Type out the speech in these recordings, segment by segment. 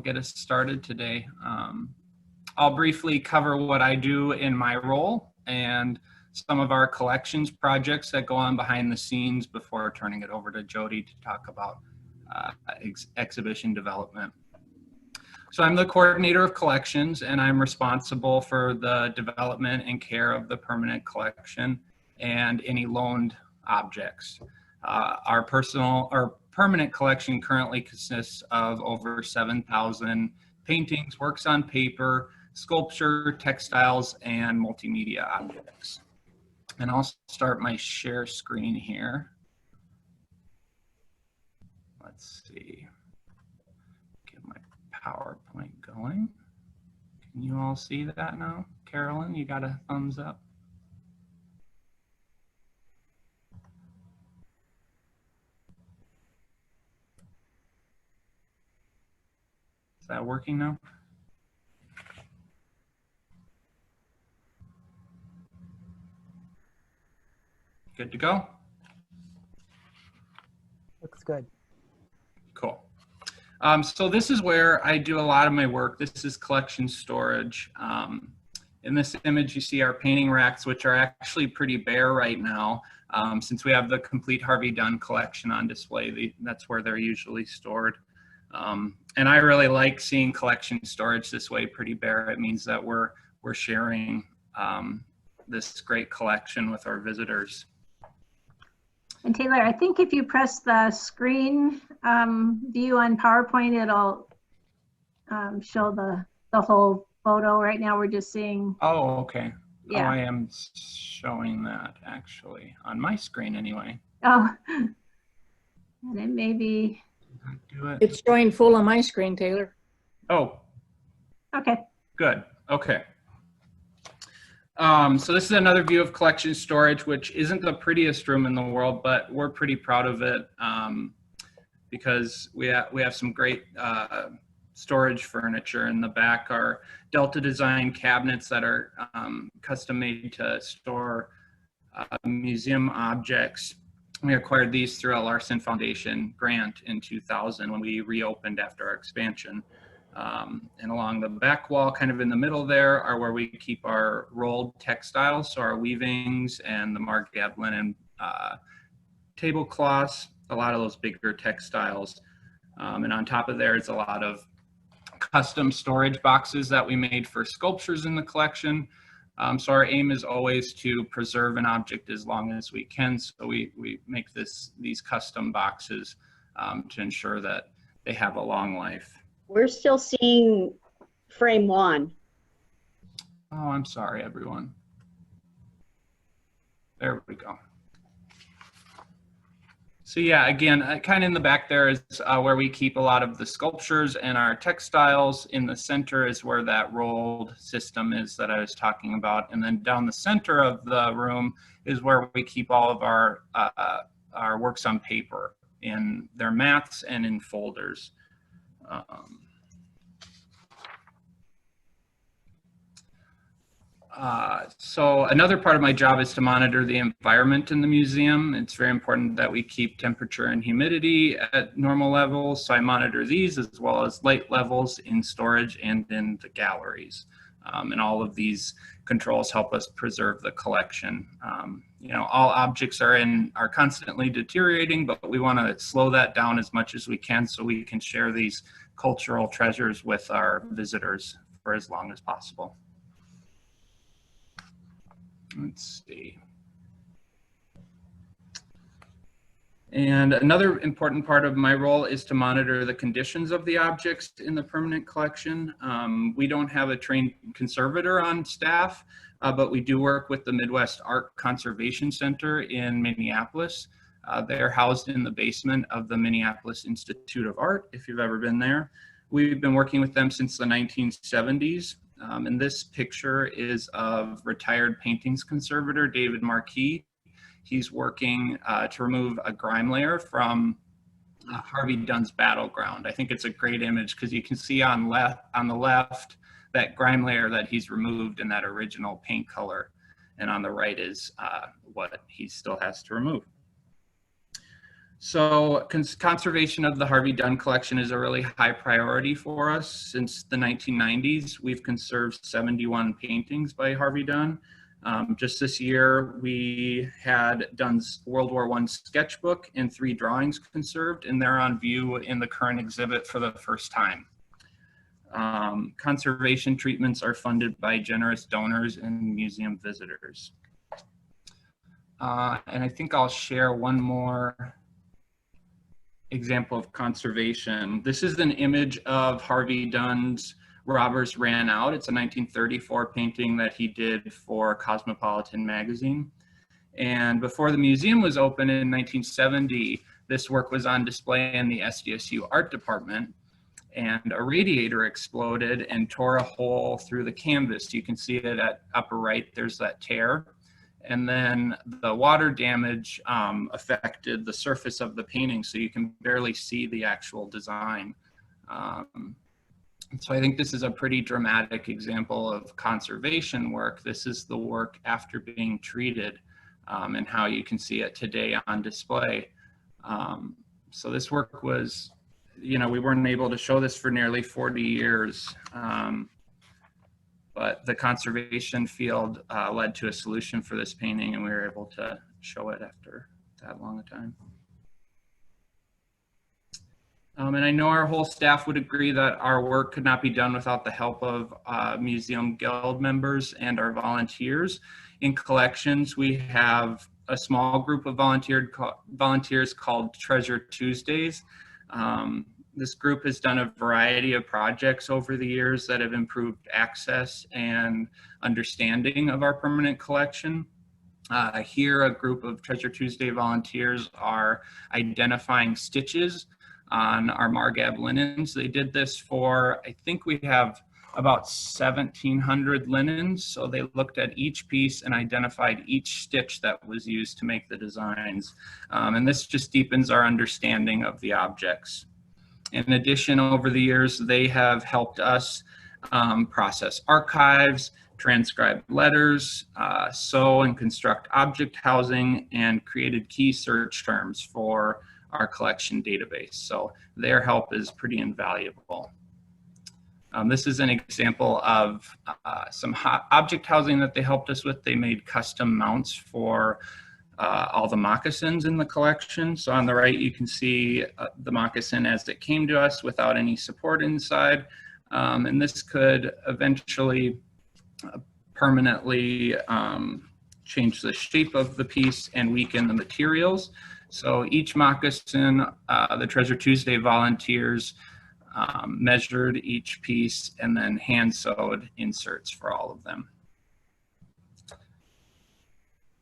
get us started today. I'll briefly cover what I do in my role and some of our collections projects that go on behind the scenes before turning it over to Jodi to talk about exhibition development. So I'm the coordinator of collections, and I'm responsible for the development and care of the permanent collection and any loaned objects. Our permanent collection currently consists of over 7,000 paintings, works on paper, sculpture, textiles, and multimedia objects. And I'll start my share screen here. Let's see, get my PowerPoint going. Can you all see that now? Carolyn, you got a thumbs up? Is that working now? Good to go? Looks good. Cool. So this is where I do a lot of my work. This is collection storage. In this image, you see our painting racks, which are actually pretty bare right now. Since we have the complete Harvey Dunn collection on display, that's where they're usually stored. And I really like seeing collection storage this way, pretty bare. It means that we're sharing this great collection with our visitors. And Taylor, I think if you press the screen view on PowerPoint, it'll show the whole photo. Right now we're just seeing. Oh, okay. Yeah. Oh, I am showing that actually on my screen anyway. Oh, and it may be. Do it. It's showing full on my screen, Taylor. Oh. Okay. Good. Okay. So this is another view of collection storage, which isn't the prettiest room in the world, but we're pretty proud of it because we have some great storage furniture. In the back are Delta design cabinets that are custom made to store museum objects. We acquired these through a Larson Foundation grant in 2000 when we reopened after our expansion. And along the back wall, kind of in the middle there, are where we keep our rolled textiles, so our weavings and the Marquis linen tablecloths, a lot of those bigger textiles. And on top of there is a lot of custom storage boxes that we made for sculptures in the collection. So our aim is always to preserve an object as long as we can. So we make these custom boxes to ensure that they have a long life. We're still seeing frame one. Oh, I'm sorry, everyone. There we go. So yeah, again, kind of in the back there is where we keep a lot of the sculptures and our textiles. In the center is where that rolled system is that I was talking about. And then down the center of the room is where we keep all of our works on paper in their mats and in folders. So another part of my job is to monitor the environment in the museum. It's very important that we keep temperature and humidity at normal levels. So I monitor these as well as light levels in storage and in the galleries. And all of these controls help us preserve the collection. You know, all objects are constantly deteriorating, but we want to slow that down as much as we can so we can share these cultural treasures with our visitors for as long as possible. Let's see. And another important part of my role is to monitor the conditions of the objects in the permanent collection. We don't have a trained conservator on staff, but we do work with the Midwest Art Conservation Center in Minneapolis. They're housed in the basement of the Minneapolis Institute of Art, if you've ever been there. We've been working with them since the 1970s. And this picture is of retired paintings conservator David Marquis. He's working to remove a grime layer from Harvey Dunn's Battleground. I think it's a great image because you can see on the left that grime layer that he's removed in that original paint color. And on the right is what he still has to remove. So conservation of the Harvey Dunn collection is a really high priority for us. Since the 1990s, we've conserved 71 paintings by Harvey Dunn. Just this year, we had Dunn's World War I sketchbook and 3 drawings conserved, and they're on view in the current exhibit for the first time. Conservation treatments are funded by generous donors and museum visitors. And I think I'll share one more example of conservation. This is an image of Harvey Dunn's Robbers Ran Out. It's a 1934 painting that he did for Cosmopolitan magazine. And before the museum was opened in 1970, this work was on display in the SDSU art department, and a radiator exploded and tore a hole through the canvas. You can see it at upper right, there's that tear. And then the water damage affected the surface of the painting, so you can barely see the actual design. So I think this is a pretty dramatic example of conservation work. This is the work after being treated, and how you can see it today on display. So this work was, you know, we weren't able to show this for nearly 40 years. But the conservation field led to a solution for this painting, and we were able to show it after that long a time. And I know our whole staff would agree that our work could not be done without the help of Museum Guild members and our volunteers. In collections, we have a small group of volunteers called Treasure Tuesdays. This group has done a variety of projects over the years that have improved access and understanding of our permanent collection. Here, a group of Treasure Tuesday volunteers are identifying stitches on our Margab linens. They did this for, I think we have about 1,700 linens. So they looked at each piece and identified each stitch that was used to make the designs. And this just deepens our understanding of the objects. In addition, over the years, they have helped us process archives, transcribe letters, sew and construct object housing, and created key search terms for our collection database. So their help is pretty invaluable. This is an example of some object housing that they helped us with. They made custom mounts for all the moccasins in the collection. So on the right, you can see the moccasin as it came to us without any support inside. And this could eventually permanently change the shape of the piece and weaken the materials. So each moccasin, the Treasure Tuesday volunteers measured each piece and then hand sewed inserts for all of them.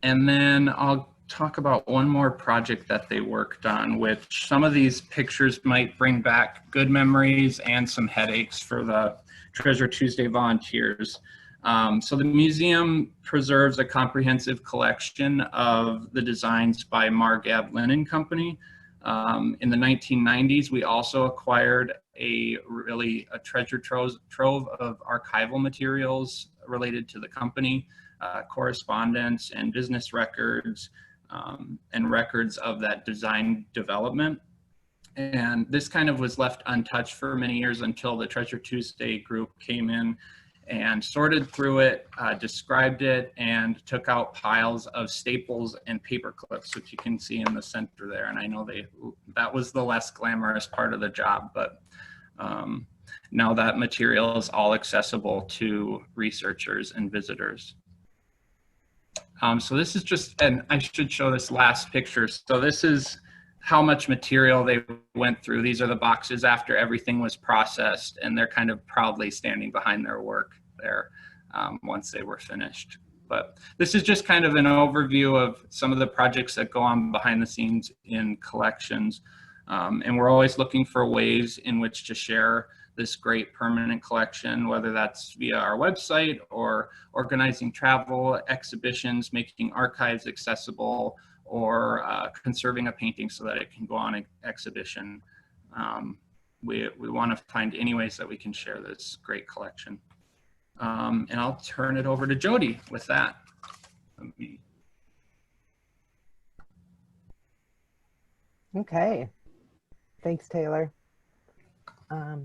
And then I'll talk about one more project that they worked on, which some of these pictures might bring back good memories and some headaches for the Treasure Tuesday volunteers. So the museum preserves a comprehensive collection of the designs by Margab Linen Company. In the 1990s, we also acquired a treasure trove of archival materials related to the company. Correspondence and business records and records of that design development. And this kind of was left untouched for many years until the Treasure Tuesday group came in and sorted through it, described it, and took out piles of staples and paper clips, which you can see in the center there. And I know that was the less glamorous part of the job, but now that material is all accessible to researchers and visitors. So this is just, and I should show this last picture. So this is how much material they went through. These are the boxes after everything was processed, and they're kind of proudly standing behind their work there once they were finished. But this is just kind of an overview of some of the projects that go on behind the scenes in collections. And we're always looking for ways in which to share this great permanent collection, whether that's via our website or organizing travel, exhibitions, making archives accessible, or conserving a painting so that it can go on an exhibition. We want to find any ways that we can share this great collection. And I'll turn it over to Jodi with that. Okay. Thanks, Taylor.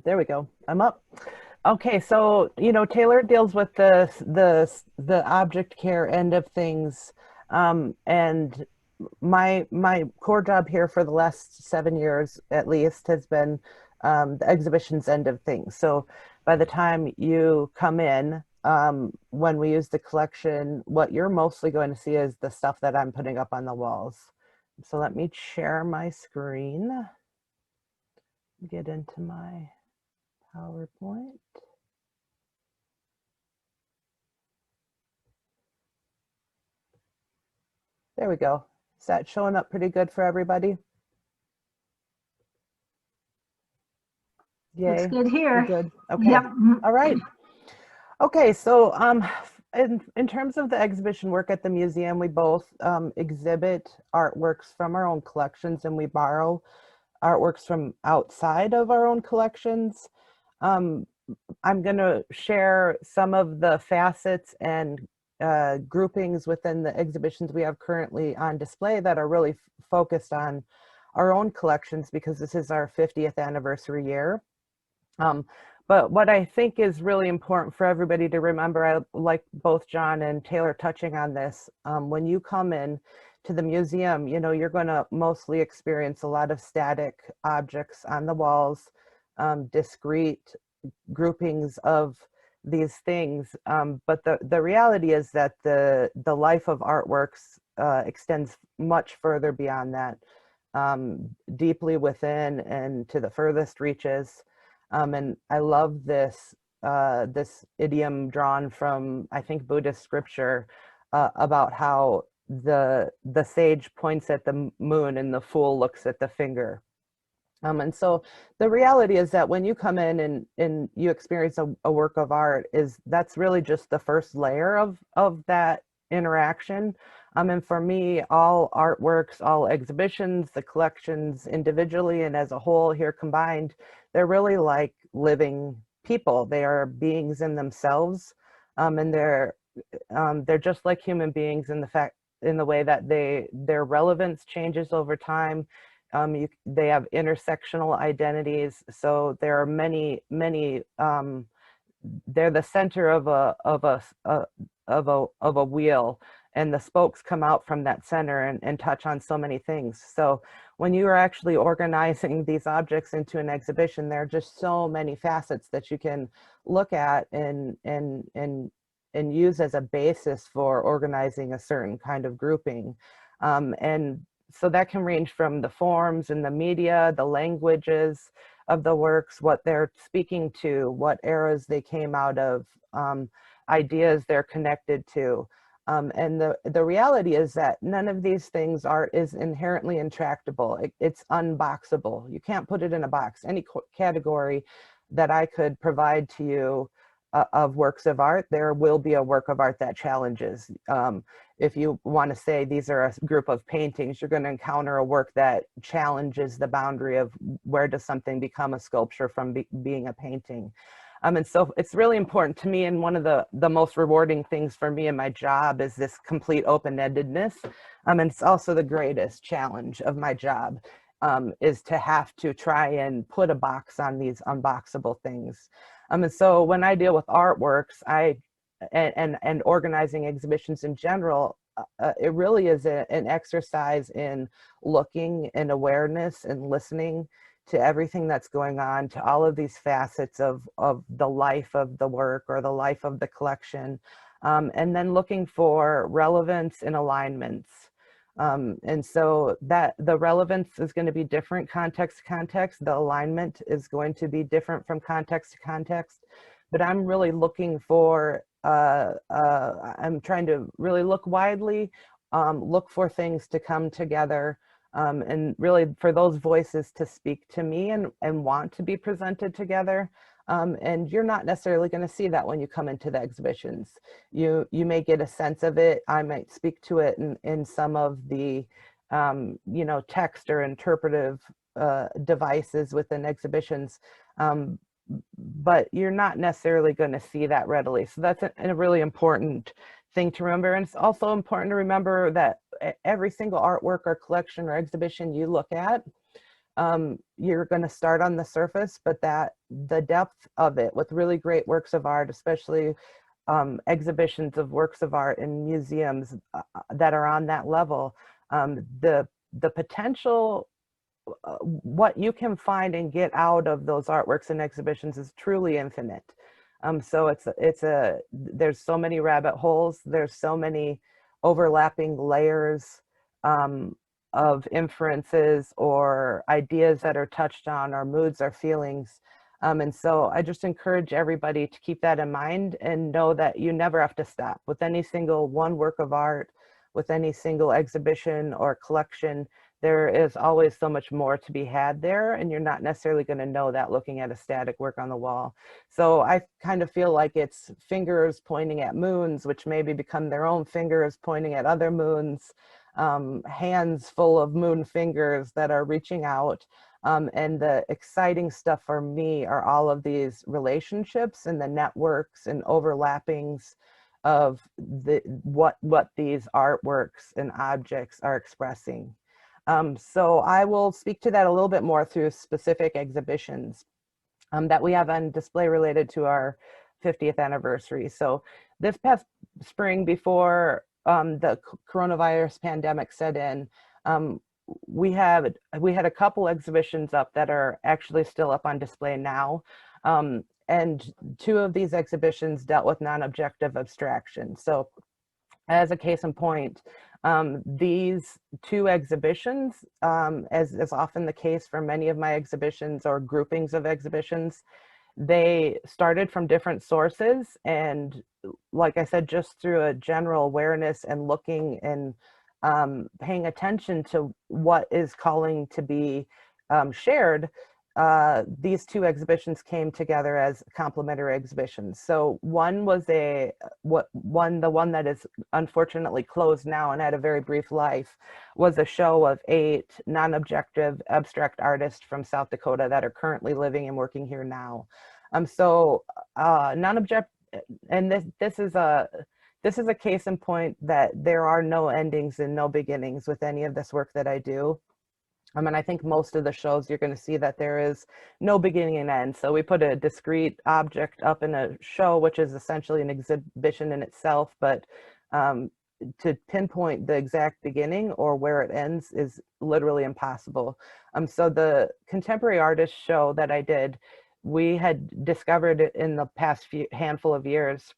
There we go. I'm up. Okay, so Taylor deals with the object care end of things, and my core job here for the last 7 years at least has been the exhibitions end of things. So by the time you come in, when we use the collection, what you're mostly going to see is the stuff that I'm putting up on the walls. So let me share my screen, get into my PowerPoint. There we go. Is that showing up pretty good for everybody? Yay. Looks good here. We're good. Okay. Yep. All right. Okay. So in terms of the exhibition work at the museum, we both exhibit artworks from our own collections, and we borrow artworks from outside of our own collections. I'm going to share some of the facets and groupings within the exhibitions we have currently on display that are really focused on our own collections, because this is our 50th anniversary year. But what I think is really important for everybody to remember, I like both John and Taylor touching on this, when you come in to the museum, you're going to mostly experience a lot of static objects on the walls, discrete groupings of these things. But the reality is that the life of artworks extends much further beyond that, deeply within and to the furthest reaches. And I love this idiom drawn from, I think, Buddhist scripture, about how the sage points at the moon and the fool looks at the finger. And so the reality is that when you come in and you experience a work of art, that's really just the first layer of that interaction. And for me, all artworks, all exhibitions, the collections individually and as a whole here combined, they're really like living people. They are beings in themselves, and they're just like human beings in the way that their relevance changes over time. They have intersectional identities, so there are many. They're the center of a wheel, and the spokes come out from that center and touch on so many things. So when you are actually organizing these objects into an exhibition, there are just so many facets that you can look at and use as a basis for organizing a certain kind of grouping. And so that can range from the forms and the media, the languages of the works, what they're speaking to, what eras they came out of, ideas they're connected to. And the reality is that none of these things is inherently intractable. It's unboxable. You can't put it in a box. Any category that I could provide to you of works of art, there will be a work of art that challenges. If you want to say these are a group of paintings, you're going to encounter a work that challenges the boundary of where does something become a sculpture from being a painting. And so it's really important to me, and one of the most rewarding things for me in my job is this complete open-endedness. And it's also the greatest challenge of my job, is to have to try and put a box on these unboxable things. And so when I deal with artworks, and organizing exhibitions in general, it really is an exercise in looking and awareness and listening to everything that's going on, to all of these facets of the life of the work or the life of the collection, and then looking for relevance and alignments. And so that the relevance is going to be different context to context. The alignment is going to be different from context to context. But I'm really looking for, I'm trying to really look widely, look for things to come together, and really for those voices to speak to me and want to be presented together. And you're not necessarily going to see that when you come into the exhibitions. You may get a sense of it. I might speak to it in some of the text or interpretive devices within exhibitions, but you're not necessarily going to see that readily. So that's a really important thing to remember. And it's also important to remember that every single artwork or collection or exhibition you look at, you're going to start on the surface, but that the depth of it with really great works of art, especially exhibitions of works of art in museums that are on that level, the potential, what you can find and get out of those artworks and exhibitions is truly infinite. So there's so many rabbit holes, there's so many overlapping layers of inferences or ideas that are touched on, or moods or feelings. And so I just encourage everybody to keep that in mind and know that you never have to stop. With any single one work of art, with any single exhibition or collection, there is always so much more to be had there, and you're not necessarily going to know that looking at a static work on the wall. So I kind of feel like it's fingers pointing at moons, which maybe become their own fingers pointing at other moons, hands full of moon fingers that are reaching out. And the exciting stuff for me are all of these relationships and the networks and overlappings of what these artworks and objects are expressing. So I will speak to that a little bit more through specific exhibitions that we have on display related to our 50th anniversary. So this past spring, before the coronavirus pandemic set in, we had a couple exhibitions up that are actually still up on display now. And two of these exhibitions dealt with non-objective abstraction. So as a case in point, these two exhibitions, as is often the case for many of my exhibitions or groupings of exhibitions, they started from different sources. And like I said, just through a general awareness and looking and paying attention to what is calling to be shared, these two exhibitions came together as complementary exhibitions. So one was the one that is unfortunately closed now and had a very brief life, was a show of 8 non-objective abstract artists from South Dakota that are currently living and working here now. So non-objective, and this is a case in point that there are no endings and no beginnings with any of this work that I do. And I think most of the shows you're going to see that there is no beginning and end. So we put a discrete object up in a show, which is essentially an exhibition in itself, but to pinpoint the exact beginning or where it ends is literally impossible. So the contemporary artist show that I did, we had discovered it in the past handful of years.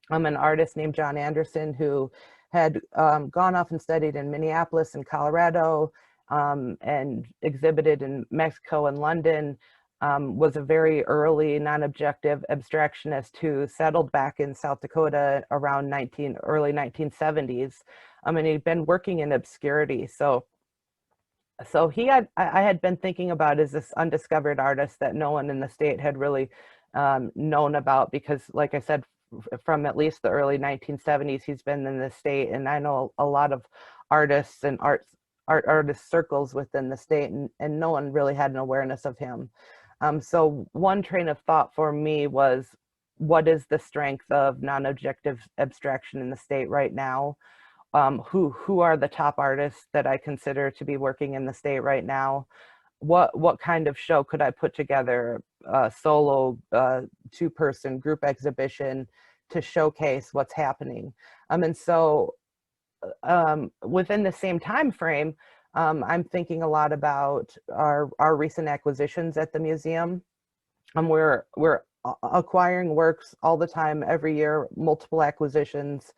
An artist named John Anderson, who had gone off and studied in Minneapolis and Colorado, and exhibited in Mexico and London, was a very early non-objective abstractionist who settled back in South Dakota around early 1970s. And he'd been working in obscurity. So I had been thinking about as this undiscovered artist that no one in the state had really known about, because like I said, from at least the early 1970s, he's been in the state, and I know a lot of artists and artist circles within the state, and no one really had an awareness of him. So one train of thought for me was, what is the strength of non-objective abstraction in the state right now? Who are the top artists that I consider to be working in the state right now? What kind of show could I put together, a solo, 2-person group exhibition to showcase what's happening? And so within the same time frame, I'm thinking a lot about our recent acquisitions at the museum. We're acquiring works all the time, every year, multiple acquisitions.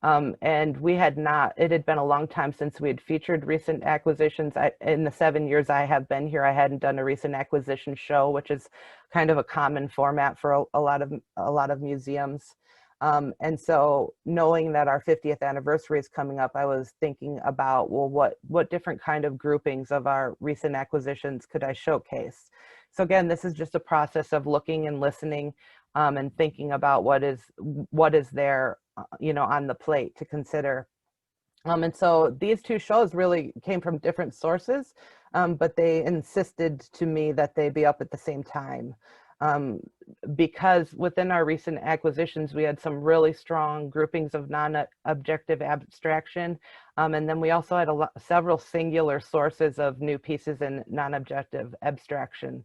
And it had been a long time since we had featured recent acquisitions. In the 7 years I have been here, I hadn't done a recent acquisition show, which is kind of a common format for a lot of museums. And so knowing that our 50th anniversary is coming up, I was thinking about, well, what different kind of groupings of our recent acquisitions could I showcase? So again, this is just a process of looking and listening, and thinking about what is there, on the plate to consider. And so these two shows really came from different sources, but they insisted to me that they be up at the same time. because within our recent acquisitions, we had some really strong groupings of non-objective abstraction. And then we also had several singular sources of new pieces in non-objective abstraction.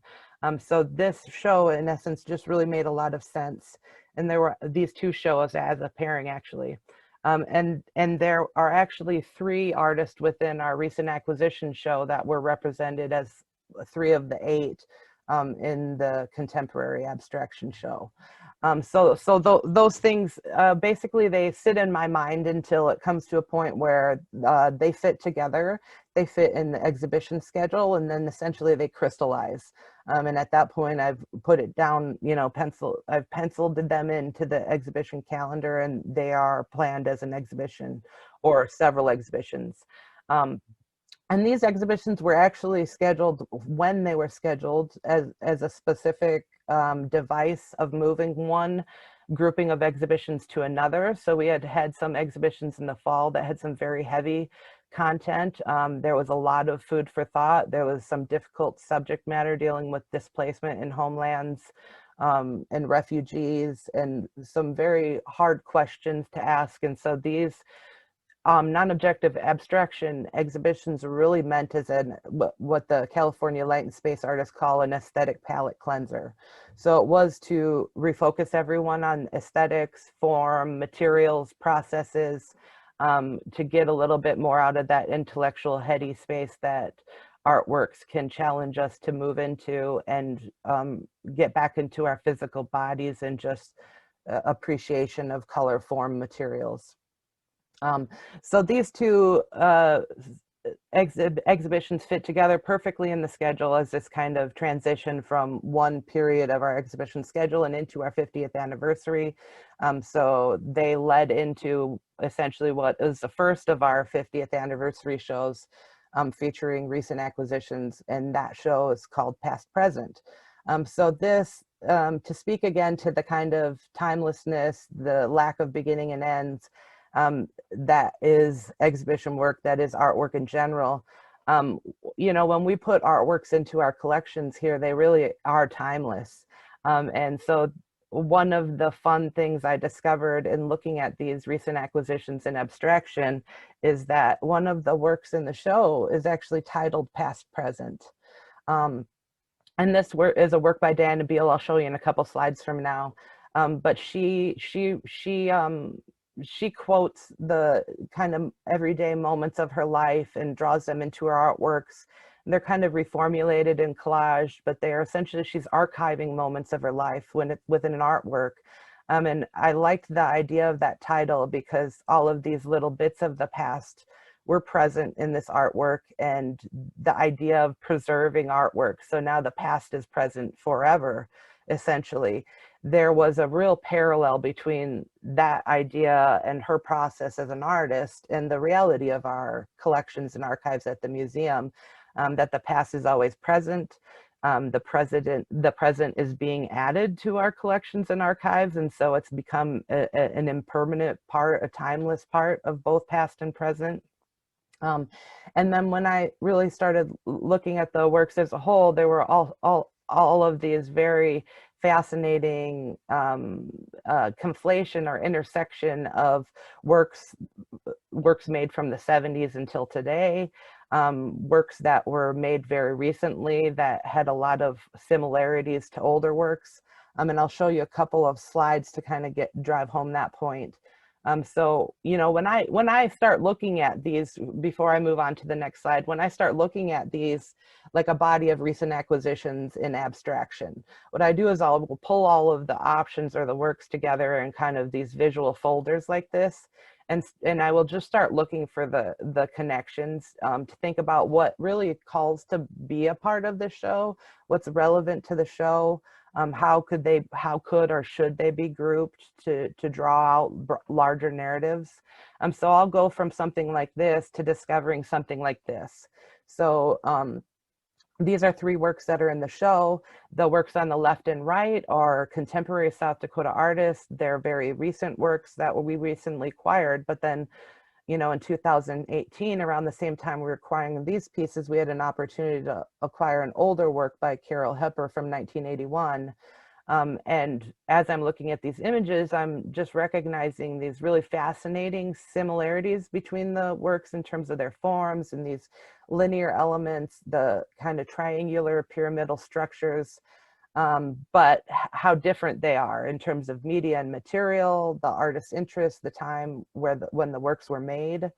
So this show, in essence, just really made a lot of sense. And there were these two shows as a pairing, actually. And there are actually 3 artists within our recent acquisition show that were represented as 3 of the 8 in the contemporary abstraction show. Those things, basically they sit in my mind until it comes to a point where they fit together, they fit in the exhibition schedule, and then essentially they crystallize. And at that point I've put it down, you know, I've penciled them into the exhibition calendar, and they are planned as an exhibition or several exhibitions. And these exhibitions were actually scheduled when they were scheduled as a specific device of moving one grouping of exhibitions to another. So we had some exhibitions in the fall that had some very heavy content. There was a lot of food for thought. There was some difficult subject matter dealing with displacement in homelands and refugees, and some very hard questions to ask. And so these non-objective abstraction exhibitions are really meant as what the California Light and Space artists call an aesthetic palette cleanser. So it was to refocus everyone on aesthetics, form, materials, processes, to get a little bit more out of that intellectual heady space that artworks can challenge us to move into, and get back into our physical bodies and just appreciation of color, form, materials. So these two exhibitions fit together perfectly in the schedule as this kind of transition from one period of our exhibition schedule and into our 50th anniversary. So they led into essentially what is the first of our 50th anniversary shows, featuring recent acquisitions, and that show is called Past Present. So this, to speak again to the kind of timelessness, the lack of beginning and ends, that is exhibition work, that is artwork in general. You know, when we put artworks into our collections here, they really are timeless. And so one of the fun things I discovered in looking at these recent acquisitions in abstraction is that one of the works in the show is actually titled Past Present. And this work is a work by Diana Beale. I'll show you in a couple slides from now. But she quotes the kind of everyday moments of her life and draws them into her artworks. And they're kind of reformulated and collaged, but they are essentially, she's archiving moments of her life within an artwork. And I liked the idea of that title because all of these little bits of the past were present in this artwork, and the idea of preserving artwork. So now the past is present forever, essentially. There was a real parallel between that idea and her process as an artist and the reality of our collections and archives at the museum, that the past is always present. The present is being added to our collections and archives, and so it's become an impermanent part, a timeless part of both past and present. And then when I really started looking at the works as a whole, there were all of these very fascinating conflation or intersection of works made from the 70s until today, works that were made very recently that had a lot of similarities to older works. And I'll show you a couple of slides to kind of drive home that point. So, you know, when I start looking at these, before I move on to the next slide, when I start looking at these like a body of recent acquisitions in abstraction, what I do is I'll pull all of the options or the works together in kind of these visual folders like this. And I will just start looking for the connections, to think about what really calls to be a part of the show, what's relevant to the show. How could or should they be grouped to draw out larger narratives? So I'll go from something like this to discovering something like this. So these are 3 works that are in the show. The works on the left and right are contemporary South Dakota artists. They're very recent works that we recently acquired, but then, you know, in 2018, around the same time we were acquiring these pieces, we had an opportunity to acquire an older work by Carol Hepper from 1981. And as I'm looking at these images, I'm just recognizing these really fascinating similarities between the works in terms of their forms and these linear elements, the kind of triangular pyramidal structures, but how different they are in terms of media and material, the artist's interest, the time when the works were made.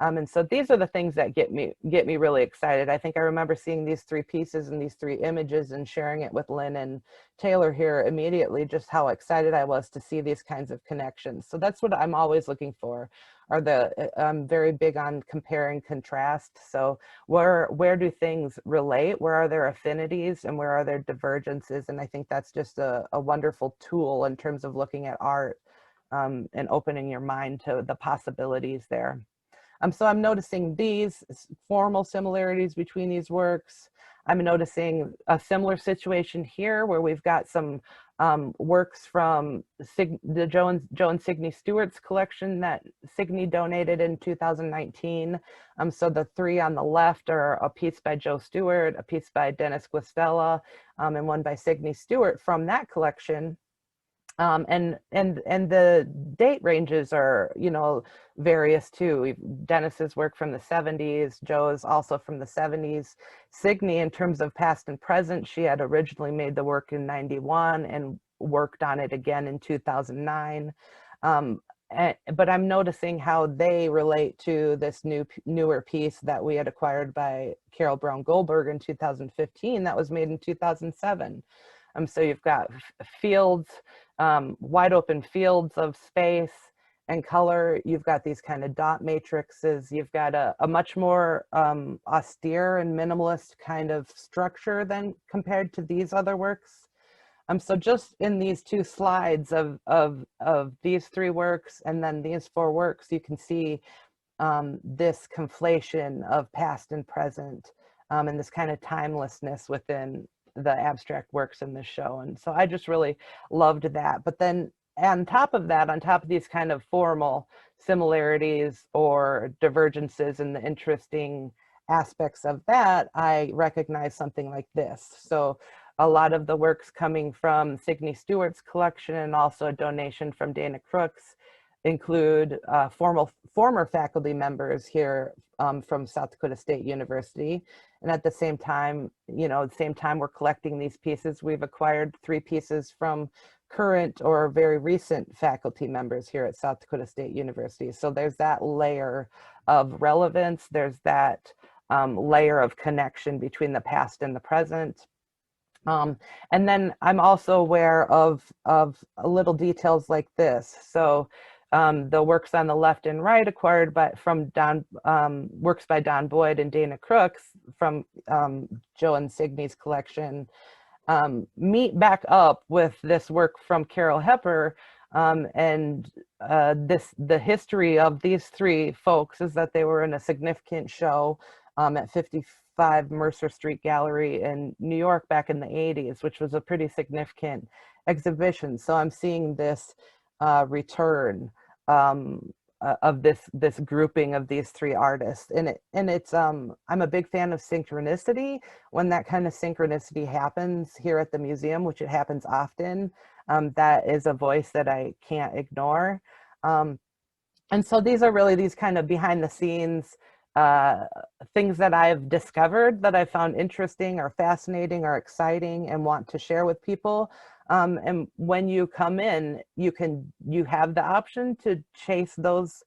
And so these are the things that get me really excited. I think I remember seeing these 3 pieces and these 3 images and sharing it with Lynn and Taylor here immediately, just how excited I was to see these kinds of connections. So that's what I'm always looking for, I'm very big on compare and contrast. So where do things relate? Where are there affinities and where are there divergences? And I think that's just a wonderful tool in terms of looking at art and opening your mind to the possibilities there. So I'm noticing these formal similarities between these works. I'm noticing a similar situation here where we've got some works from the Joe and Signe Stewart's collection that Signe donated in 2019. So the 3 on the left are a piece by Joe Stewart, a piece by Dennis Guastella, and one by Signe Stewart from that collection. And the date ranges are, you know, various too. Dennis's work from the 70s, Joe's also from the 70s. Signe, in terms of past and present, she had originally made the work in 91 and worked on it again in 2009. But I'm noticing how they relate to this newer piece that we had acquired by Carol Brown Goldberg in 2015 that was made in 2007. So you've got fields, wide open fields of space and color. You've got these kind of dot matrices. You've got a much more austere and minimalist kind of structure than compared to these other works. So just in these 2 slides of these 3 works and then these 4 works, you can see this conflation of past and present and this kind of timelessness within the abstract works in this show. And so I just really loved that. But then on top of that, on top of these kind of formal similarities or divergences in the interesting aspects of that, I recognize something like this. So a lot of the works coming from Signe Stewart's collection and also a donation from Dana Crooks include former faculty members here from South Dakota State University. And at the same time, you know, we're collecting these pieces, we've acquired 3 pieces from current or very recent faculty members here at South Dakota State University. So there's that layer of relevance, there's that layer of connection between the past and the present. And then I'm also aware of little details like this. So the works on the left and right acquired from works by Don Boyd and Dana Crooks from Joe and Signe's collection meet back up with this work from Carol Hepper. And the history of these 3 folks is that they were in a significant show at 55 Mercer Street Gallery in New York back in the 80s, which was a pretty significant exhibition. So I'm seeing this return of this grouping of these 3 artists, and it's I'm a big fan of synchronicity. When that kind of synchronicity happens here at the museum, which it happens often, that is a voice that I can't ignore. And so these are really these kind of behind the scenes things that I've discovered that I found interesting or fascinating or exciting and want to share with people. And when you come in, you have the option to chase those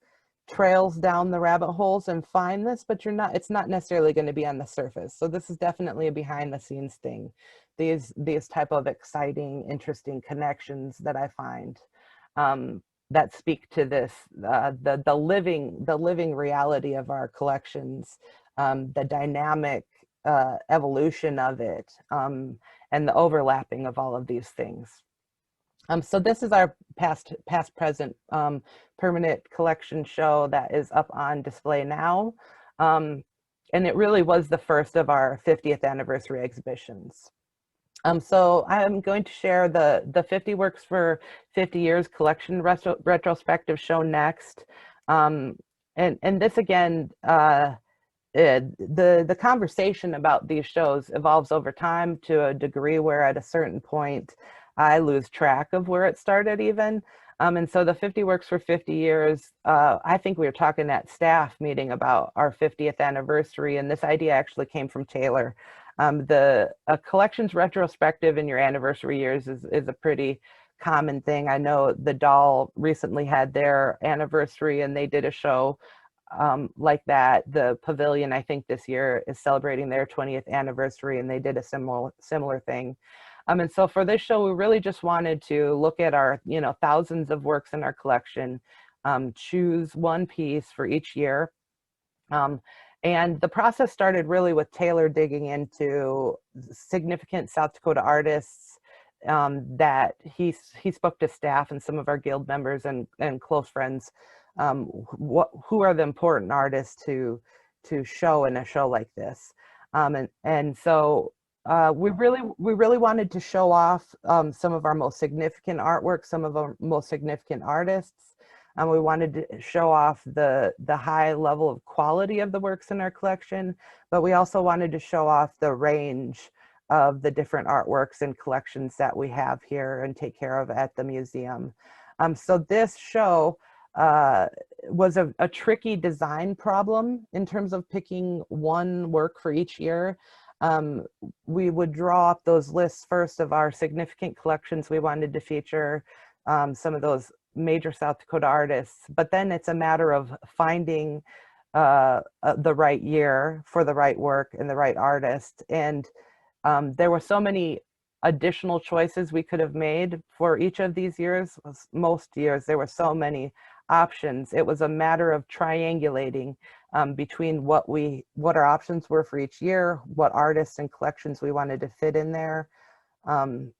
trails down the rabbit holes and find this, but it's not necessarily going to be on the surface. So this is definitely a behind the scenes thing. These type of exciting, interesting connections that I find that speak to this, the living reality of our collections, the dynamic evolution of it, and the overlapping of all of these things. So this is our past present permanent collection show that is up on display now. And it really was the first of our 50th anniversary exhibitions. So I'm going to share the 50 Works for 50 Years collection retrospective show next. And this again, the conversation about these shows evolves over time to a degree where at a certain point, I lose track of where it started even. And so the 50 works for 50 years, I think we were talking at staff meeting about our 50th anniversary, and this idea actually came from Taylor. The collections retrospective in your anniversary years is a pretty common thing. I know the Doll recently had their anniversary and they did a show like that. The Pavilion, I think this year, is celebrating their 20th anniversary and they did a similar thing. And so for this show, we really just wanted to look at our, thousands of works in our collection, choose one piece for each year. And the process started really with Taylor digging into significant South Dakota artists that he spoke to staff and some of our guild members and close friends. Who are the important artists to show in a show like this? So we really wanted to show off some of our most significant artwork, some of our most significant artists. We wanted to show off the high level of quality of the works in our collection, but we also wanted to show off the range of the different artworks and collections that we have here and take care of at the museum. So this show was a tricky design problem in terms of picking one work for each year. We would draw up those lists first of our significant collections we wanted to feature, some of those major South Dakota artists, but then it's a matter of finding the right year for the right work and the right artist. And there were so many additional choices we could have made for each of these years. Most years there were so many options. It was a matter of triangulating between what our options were for each year, what artists and collections we wanted to fit in there. And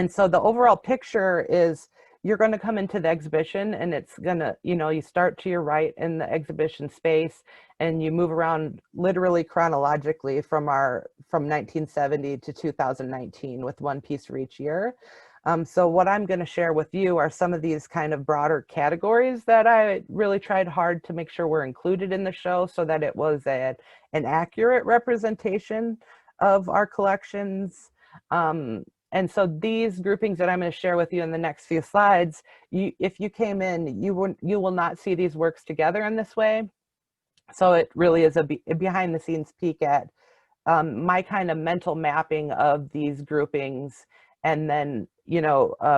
so the overall picture is, you're going to come into the exhibition and it's going to, you start to your right in the exhibition space and you move around literally chronologically from 1970 to 2019 with one piece for each year. So what I'm going to share with you are some of these kind of broader categories that I really tried hard to make sure were included in the show so that it was an accurate representation of our collections. And so these groupings that I'm going to share with you in the next few slides, if you came in, you will not see these works together in this way. So it really is a behind the scenes peek at my kind of mental mapping of these groupings, and then,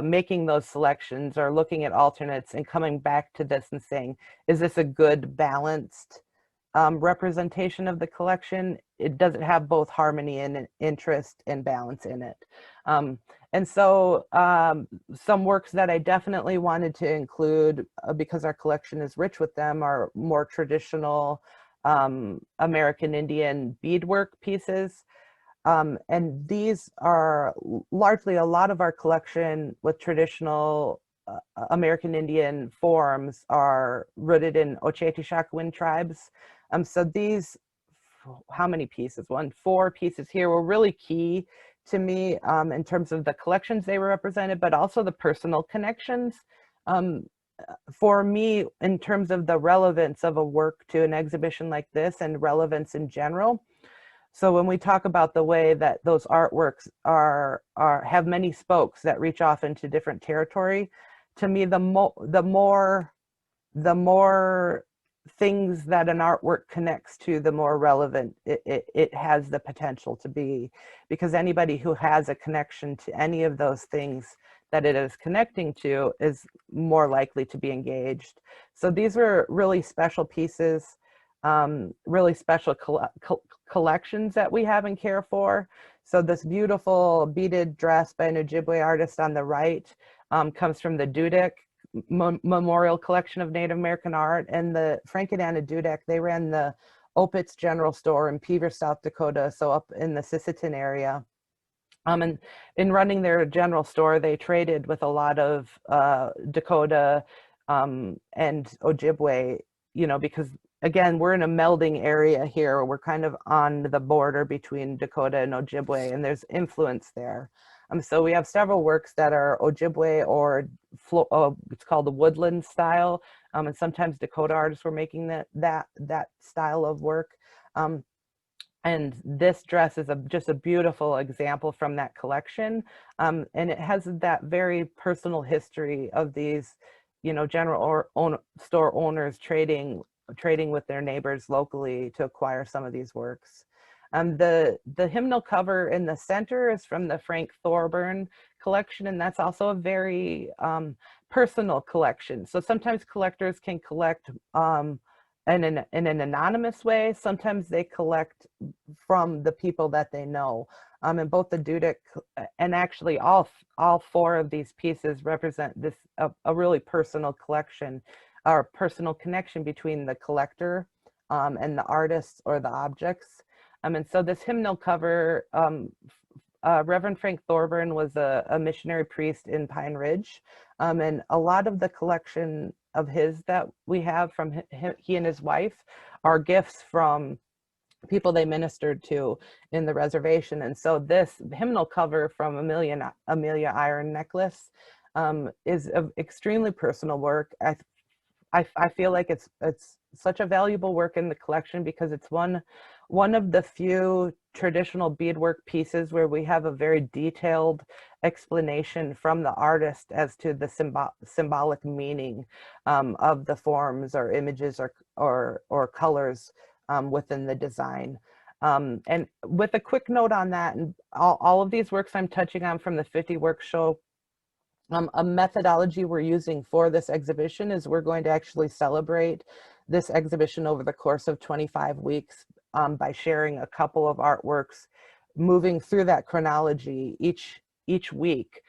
making those selections or looking at alternates and coming back to this and saying, is this a good balanced representation of the collection? Does it have both harmony and interest and balance in it? And so some works that I definitely wanted to include because our collection is rich with them are more traditional American Indian beadwork pieces. And these are largely a lot of our collection with traditional American Indian forms are rooted in Oceti-Sakowin tribes. So these, how many pieces? 4 pieces here were really key to me in terms of the collections they were represented, but also the personal connections. For me, in terms of the relevance of a work to an exhibition like this and relevance in general. So when we talk about the way that those artworks have many spokes that reach off into different territory, to me, the more things that an artwork connects to, the more relevant it has the potential to be, because anybody who has a connection to any of those things that it is connecting to is more likely to be engaged. So these were really special pieces, really special collections that we have and care for. So this beautiful beaded dress by an Ojibwe artist on the right comes from the Dudek Memorial Collection of Native American Art, and the Frank and Anna Dudek, they ran the Opitz General Store in Peever, South Dakota, so up in the Sisseton area. And in running their general store, they traded with a lot of Dakota and Ojibwe, because again, we're in a melding area here. We're kind of on the border between Dakota and Ojibwe, and there's influence there. So we have several works that are Ojibwe or it's called the Woodland Style, and sometimes Dakota artists were making that style of work. And this dress is just a beautiful example from that collection. And it has that very personal history of these, you know, store owners trading with their neighbors locally to acquire some of these works. The hymnal cover in the center is from the Frank Thorburn collection, and that's also a very personal collection. So sometimes collectors can collect in an anonymous way. Sometimes they collect from the people that they know. And both the Dudek and actually all four of these pieces represent this a really personal collection or personal connection between the collector and the artists or the objects. And so this hymnal cover, Reverend Frank Thorburn was a missionary priest in Pine Ridge. And a lot of the collection of his that we have from he and his wife are gifts from people they ministered to in the reservation. And so this hymnal cover from Amelia Iron Necklace is an extremely personal work. I feel like it's such a valuable work in the collection because it's one of the few traditional beadwork pieces where we have a very detailed explanation from the artist as to the symbolic meaning of the forms or images or colors within the design. And with a quick note on that, and all of these works I'm touching on from the 50 Work Show, a methodology we're using for this exhibition is we're going to actually celebrate this exhibition over the course of 25 weeks by sharing a couple of artworks, moving through that chronology each week.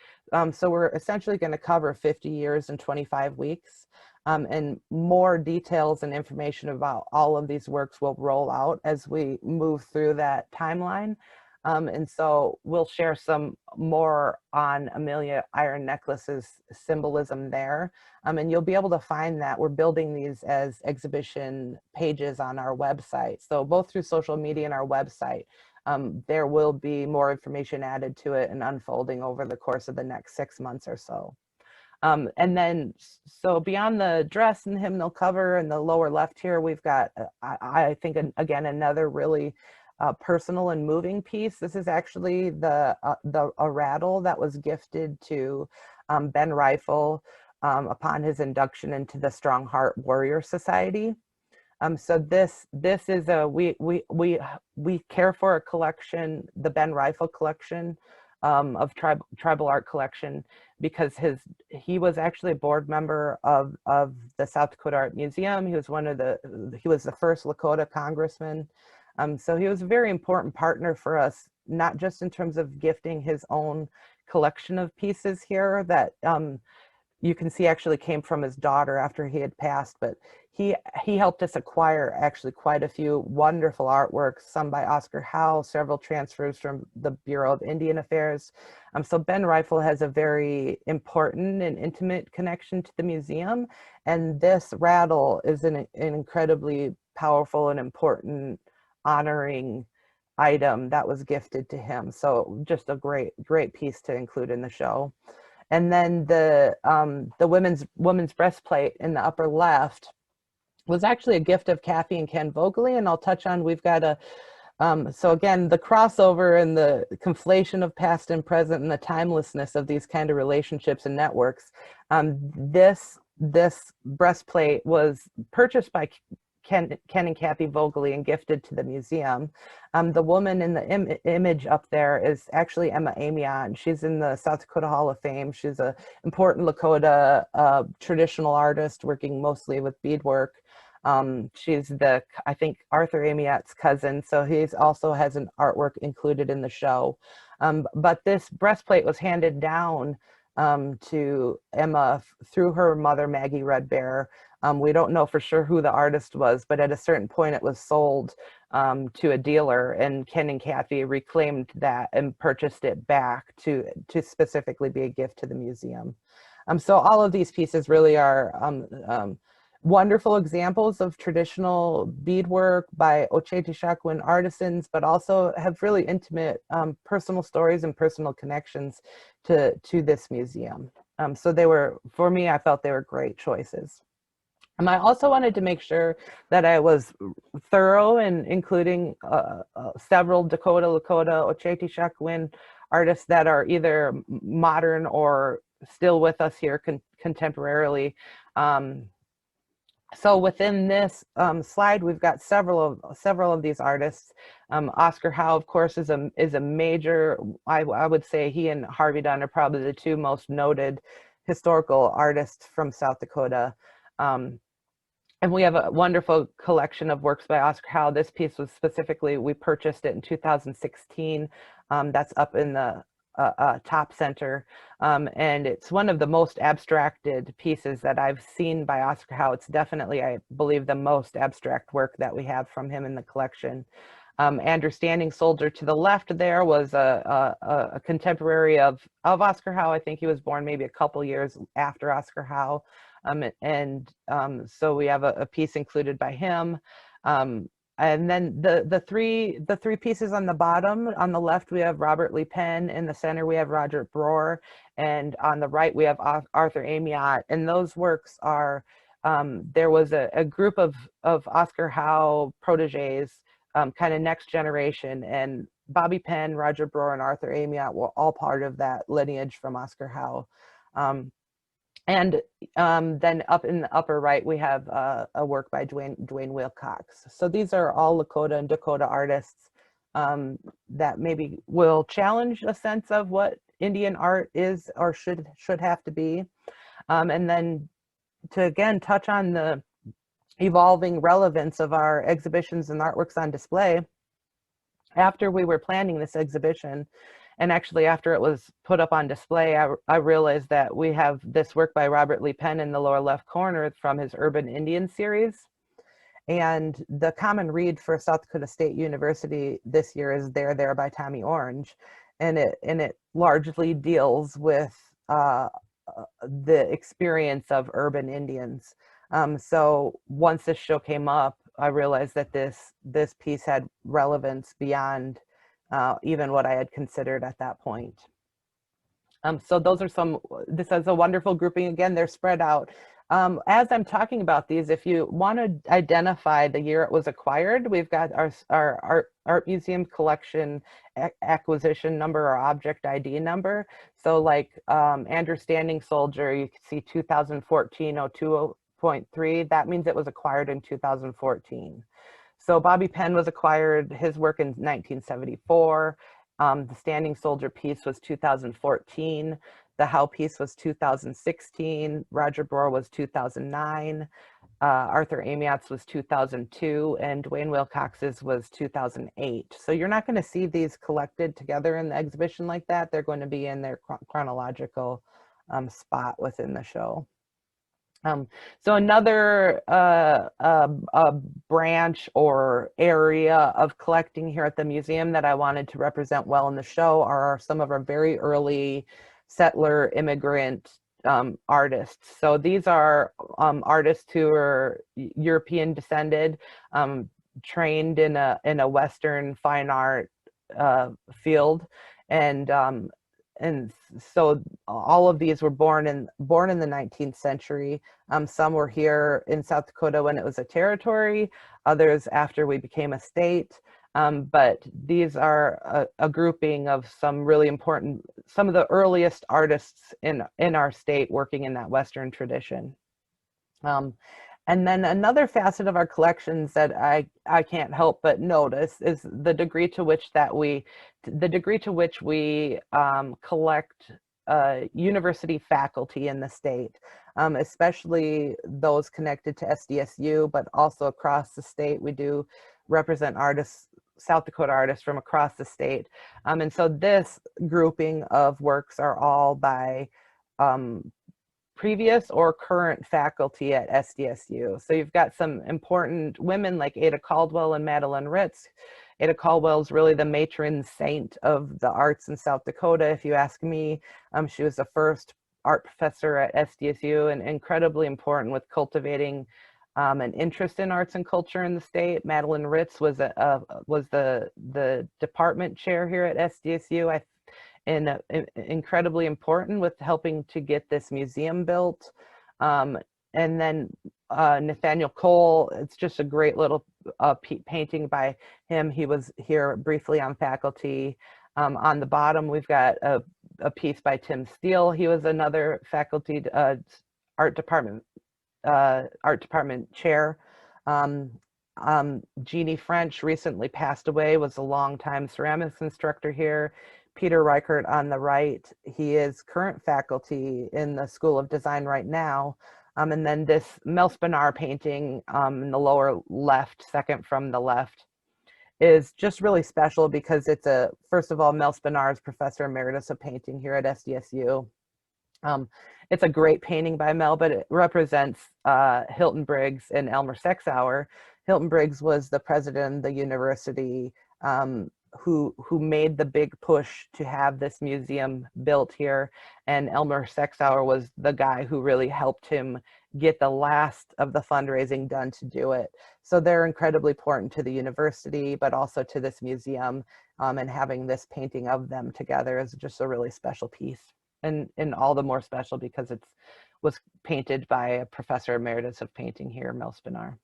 So we're essentially going to cover 50 years in 25 weeks. And more details and information about all of these works will roll out as we move through that timeline. And so we'll share some more on Amelia Iron Necklace's symbolism there. And you'll be able to find that. We're building these as exhibition pages on our website. So both through social media and our website, there will be more information added to it and unfolding over the course of the next 6 months or so. And then, so beyond the dress and the hymnal cover in the lower left here, we've got, I think, again, another really personal and moving piece. This is actually a rattle that was gifted to Ben Rifle upon his induction into the Strong Heart Warrior Society. So this is we care for a collection, the Ben Rifle collection of tribal art collection, because he was actually a board member of the South Dakota Art Museum. He was the first Lakota congressman. So he was a very important partner for us, not just in terms of gifting his own collection of pieces here that you can see actually came from his daughter after he had passed, but he helped us acquire actually quite a few wonderful artworks, some by Oscar Howe, several transfers from the Bureau of Indian Affairs. So Ben Rifle has a very important and intimate connection to the museum, and this rattle is an incredibly powerful and important honoring item that was gifted to him. So just a great piece to include in the show. And then the women's breastplate in the upper left was actually a gift of Kathy and Ken Vogeley, and I'll touch on, we've got so again, the crossover and the conflation of past and present and the timelessness of these kind of relationships and networks. This breastplate was purchased by Ken and Kathy Vogeley and gifted to the museum. The woman in the image up there is actually Amion. She's in the South Dakota Hall of Fame. She's an important Lakota traditional artist working mostly with beadwork. She's I think Arthur Amion's cousin, so he also has an artwork included in the show. But this breastplate was handed down to Emma through her mother, Maggie Red Bear. We don't know for sure who the artist was, but at a certain point it was sold to a dealer, and Ken and Kathy reclaimed that and purchased it back to specifically be a gift to the museum. So all of these pieces really are wonderful examples of traditional beadwork by Oceti-Sakowin artisans, but also have really intimate personal stories and personal connections to this museum. So they were, for me, I felt they were great choices. I also wanted to make sure that I was thorough in including several Dakota, Lakota, Oceti Sakowin artists that are either modern or still with us here contemporarily. So within this slide, we've got several of these artists. Oscar Howe, of course, is a major. I would say he and Harvey Dunn are probably the two most noted historical artists from South Dakota. And we have a wonderful collection of works by Oscar Howe. This piece was specifically, we purchased it in 2016. That's up in the top center. And it's one of the most abstracted pieces that I've seen by Oscar Howe. It's definitely, I believe, the most abstract work that we have from him in the collection. Andrew Standing Soldier to the left there was a contemporary of Oscar Howe. I think he was born maybe a couple years after Oscar Howe. So we have a piece included by him. And then the three pieces on the bottom, on the left, we have Robert Lee Penn. In the center, we have Roger Broer. And on the right, we have Arthur Amiot. And those works are, there was a group of Oscar Howe proteges, kind of next generation. And Bobby Penn, Roger Broer, and Arthur Amiot were all part of that lineage from Oscar Howe. And then up in the upper right, we have a work by Dwayne Wilcox. So these are all Lakota and Dakota artists that maybe will challenge a sense of what Indian art is or should have to be. And then to again touch on the evolving relevance of our exhibitions and artworks on display, after we were planning this exhibition, and actually after it was put up on display, I realized that we have this work by Robert Lee Penn in the lower left corner from his Urban Indian series. And the common read for South Dakota State University this year is There by Tommy Orange. And it largely deals with the experience of urban Indians. So once this show came up, I realized that this piece had relevance beyond even what I had considered at that point. So those are this is a wonderful grouping. Again, they're spread out. As I'm talking about these, if you want to identify the year it was acquired, we've got our art museum collection acquisition number or object ID number. So like Andrew Standing Soldier, you can see 2014 02.3. That means it was acquired in 2014. So Bobby Penn was acquired, his work in 1974. The Standing Soldier piece was 2014. The Howe piece was 2016. Roger Broer was 2009. Arthur Amiot's was 2002. And Dwayne Wilcox's was 2008. So you're not going to see these collected together in the exhibition like that. They're going to be in their chronological spot within the show. So another branch or area of collecting here at the museum that I wanted to represent well in the show are some of our very early settler immigrant artists. So these are artists who are European descended, trained in a Western fine art field, and so all of these were born in the 19th century. Some were here in South Dakota when it was a territory, others after we became a state. But these are a grouping of some really important, some of the earliest artists in our state working in that Western tradition. And then another facet of our collections that I can't help but notice is the degree to which we collect university faculty in the state, especially those connected to SDSU, but also across the state. We do represent artists, South Dakota artists from across the state. And so this grouping of works are all by previous or current faculty at SDSU. So you've got some important women like Ada Caldwell and Madeline Ritz. Ada Caldwell is really the matron saint of the arts in South Dakota, if you ask me. She was the first art professor at SDSU and incredibly important with cultivating an interest in arts and culture in the state. Madeline Ritz was the department chair here at SDSU. Incredibly important with helping to get this museum built. And then Nathaniel Cole, it's just a great little painting by him. He was here briefly on faculty. On the bottom, we've got a piece by Tim Steele. He was another faculty art department chair. Jeannie French recently passed away, was a longtime ceramics instructor here. Peter Reichert on the right, he is current faculty in the School of Design right now. And then this Mel Spinar painting in the lower left, second from the left, is just really special because it's first of all, Mel Spinar is Professor Emeritus of Painting here at SDSU. It's a great painting by Mel, but it represents Hilton Briggs and Elmer Sexauer. Hilton Briggs was the president of the university who made the big push to have this museum built here. And Elmer Sexauer was the guy who really helped him get the last of the fundraising done to do it. So they're incredibly important to the university, but also to this museum. And having this painting of them together is just a really special piece. And all the more special because it was painted by a Professor Emeritus of Painting here, Mel Spinar.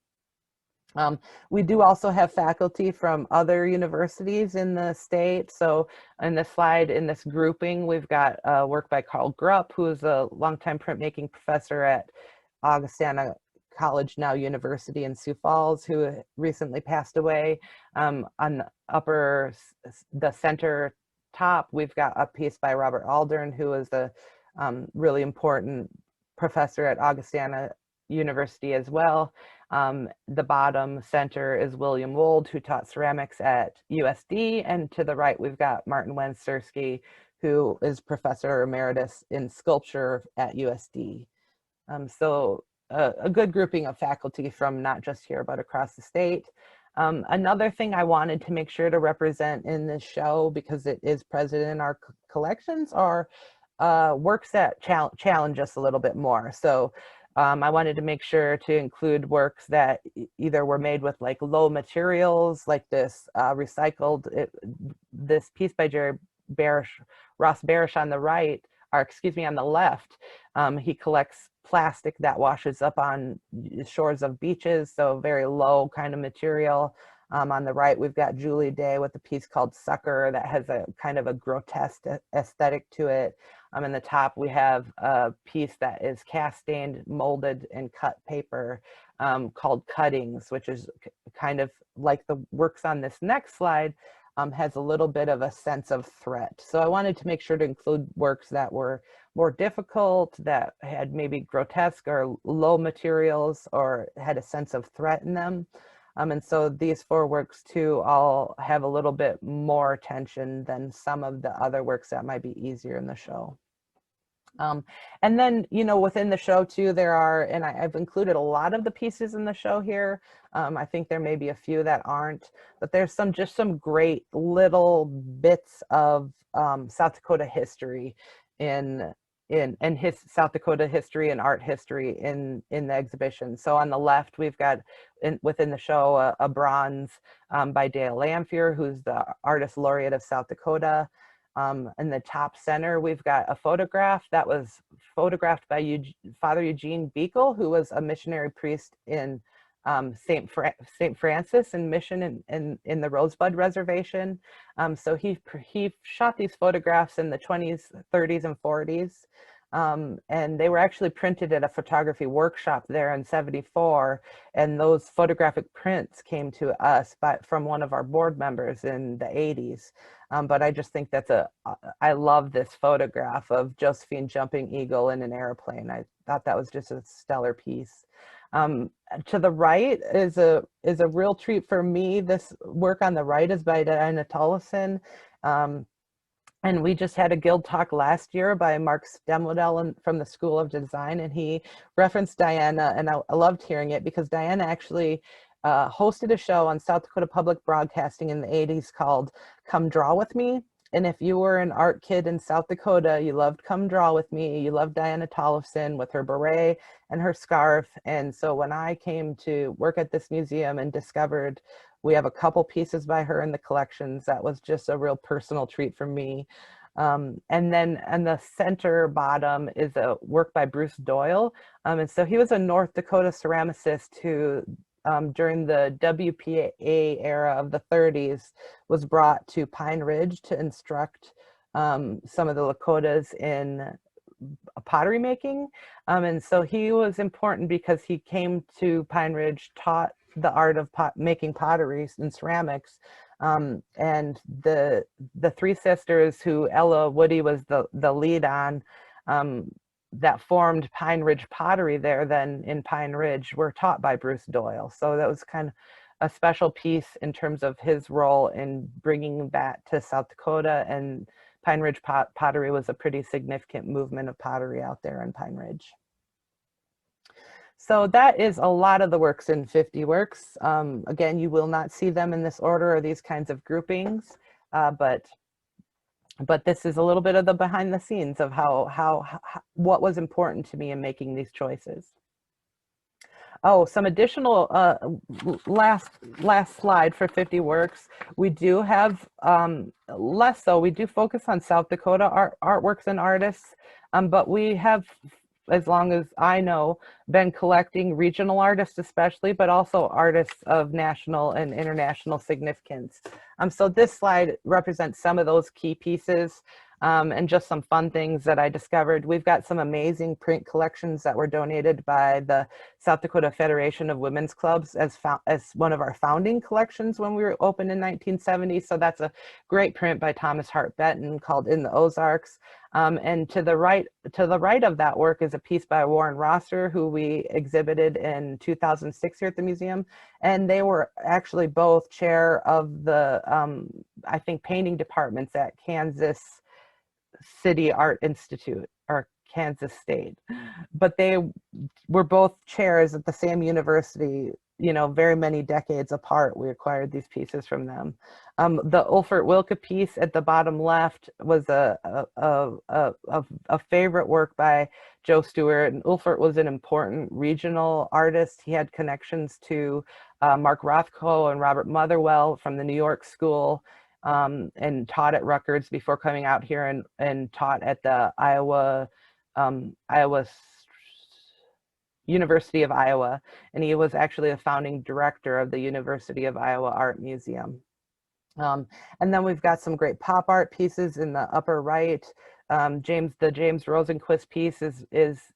We do also have faculty from other universities in the state. So in this slide, in this grouping, we've got work by Carl Grupp, who is a longtime printmaking professor at Augustana College, now University in Sioux Falls, who recently passed away. On the center top, we've got a piece by Robert Aldern, who is a really important professor at Augustana University as well. The bottom center is William Wold, who taught ceramics at USD, and to the right we've got Martin Wencersky, who is Professor Emeritus in Sculpture at USD. So a good grouping of faculty from not just here but across the state. Another thing I wanted to make sure to represent in this show, because it is present in our collections, are works that challenge us a little bit more. So I wanted to make sure to include works that either were made with like low materials, like this this piece by Ross Barish on the right, or excuse me, on the left. He collects plastic that washes up on shores of beaches, so very low kind of material. On the right, we've got Julie Day with a piece called Sucker that has a kind of a grotesque aesthetic to it. In the top, we have a piece that is cast stained, molded, and cut paper called Cuttings, which is kind of like the works on this next slide, has a little bit of a sense of threat. So I wanted to make sure to include works that were more difficult, that had maybe grotesque or low materials, or had a sense of threat in them. And so these four works too all have a little bit more attention than some of the other works that might be easier in the show. And then, you know, within the show too, there are, and I've included a lot of the pieces in the show here. I think there may be a few that aren't, but there's just some great little bits of South Dakota history in his South Dakota history and art history in the exhibition. So on the left, we've got within the show a bronze by Dale Lamphere, who's the artist laureate of South Dakota. In the top center, we've got a photograph that was photographed by Father Eugene Beekle, who was a missionary priest in St. Francis and Mission in the Rosebud Reservation. So he shot these photographs in the 20s, 30s, and 40s. And they were actually printed at a photography workshop there in '74. And those photographic prints came to us from one of our board members in the '80s. But I just think I love this photograph of Josephine jumping eagle in an airplane. I thought that was just a stellar piece. To the right is a real treat for me. This work on the right is by Diana Tollefson. And we just had a guild talk last year by Mark Stemodel from the School of Design, and he referenced Diana, and I loved hearing it because Diana actually hosted a show on South Dakota Public Broadcasting in the '80s called Come Draw With Me. And if you were an art kid in South Dakota, you loved Come Draw With Me. You loved Diana Tollefson with her beret and her scarf. And so when I came to work at this museum and discovered we have a couple pieces by her in the collections, that was just a real personal treat for me. And then on the center bottom is a work by Bruce Doyle. And so he was a North Dakota ceramicist who, during the WPA era of the 30s, was brought to Pine Ridge to instruct some of the Lakotas in pottery making. And so he was important because he came to Pine Ridge, taught the art of making pottery and ceramics. And the three sisters who Ella Woody was the lead on, that formed Pine Ridge Pottery there then in Pine Ridge, were taught by Bruce Doyle. So that was kind of a special piece in terms of his role in bringing that to South Dakota, and Pine Ridge pottery was a pretty significant movement of pottery out there in Pine Ridge. So that is a lot of the works in 50 works. Again, you will not see them in this order or these kinds of groupings, but this is a little bit of the behind the scenes of what was important to me in making these choices. Oh, some additional last slide for 50 works. We do have less so. We do focus on South Dakota artworks and artists, but we have, as long as I know, been collecting regional artists especially, but also artists of national and international significance. So this slide represents some of those key pieces. And just some fun things that I discovered. We've got some amazing print collections that were donated by the South Dakota Federation of Women's Clubs as one of our founding collections when we were opened in 1970. So that's a great print by Thomas Hart Benton called In the Ozarks. And to the right of that work is a piece by Warren Rosser, who we exhibited in 2006 here at the museum. And they were actually both chair of the, I think, painting departments at Kansas City Art Institute or Kansas State, but they were both chairs at the same university, you know, very many decades apart. We acquired these pieces from them. The Ulfert Wilke piece at the bottom left was a favorite work by Joe Stewart, and Ulfert was an important regional artist. He had connections to Mark Rothko and Robert Motherwell from the New York School. And taught at Rutgers before coming out here and taught at the University of Iowa. And he was actually a founding director of the University of Iowa Art Museum. And then we've got some great pop art pieces in the upper right. The James Rosenquist piece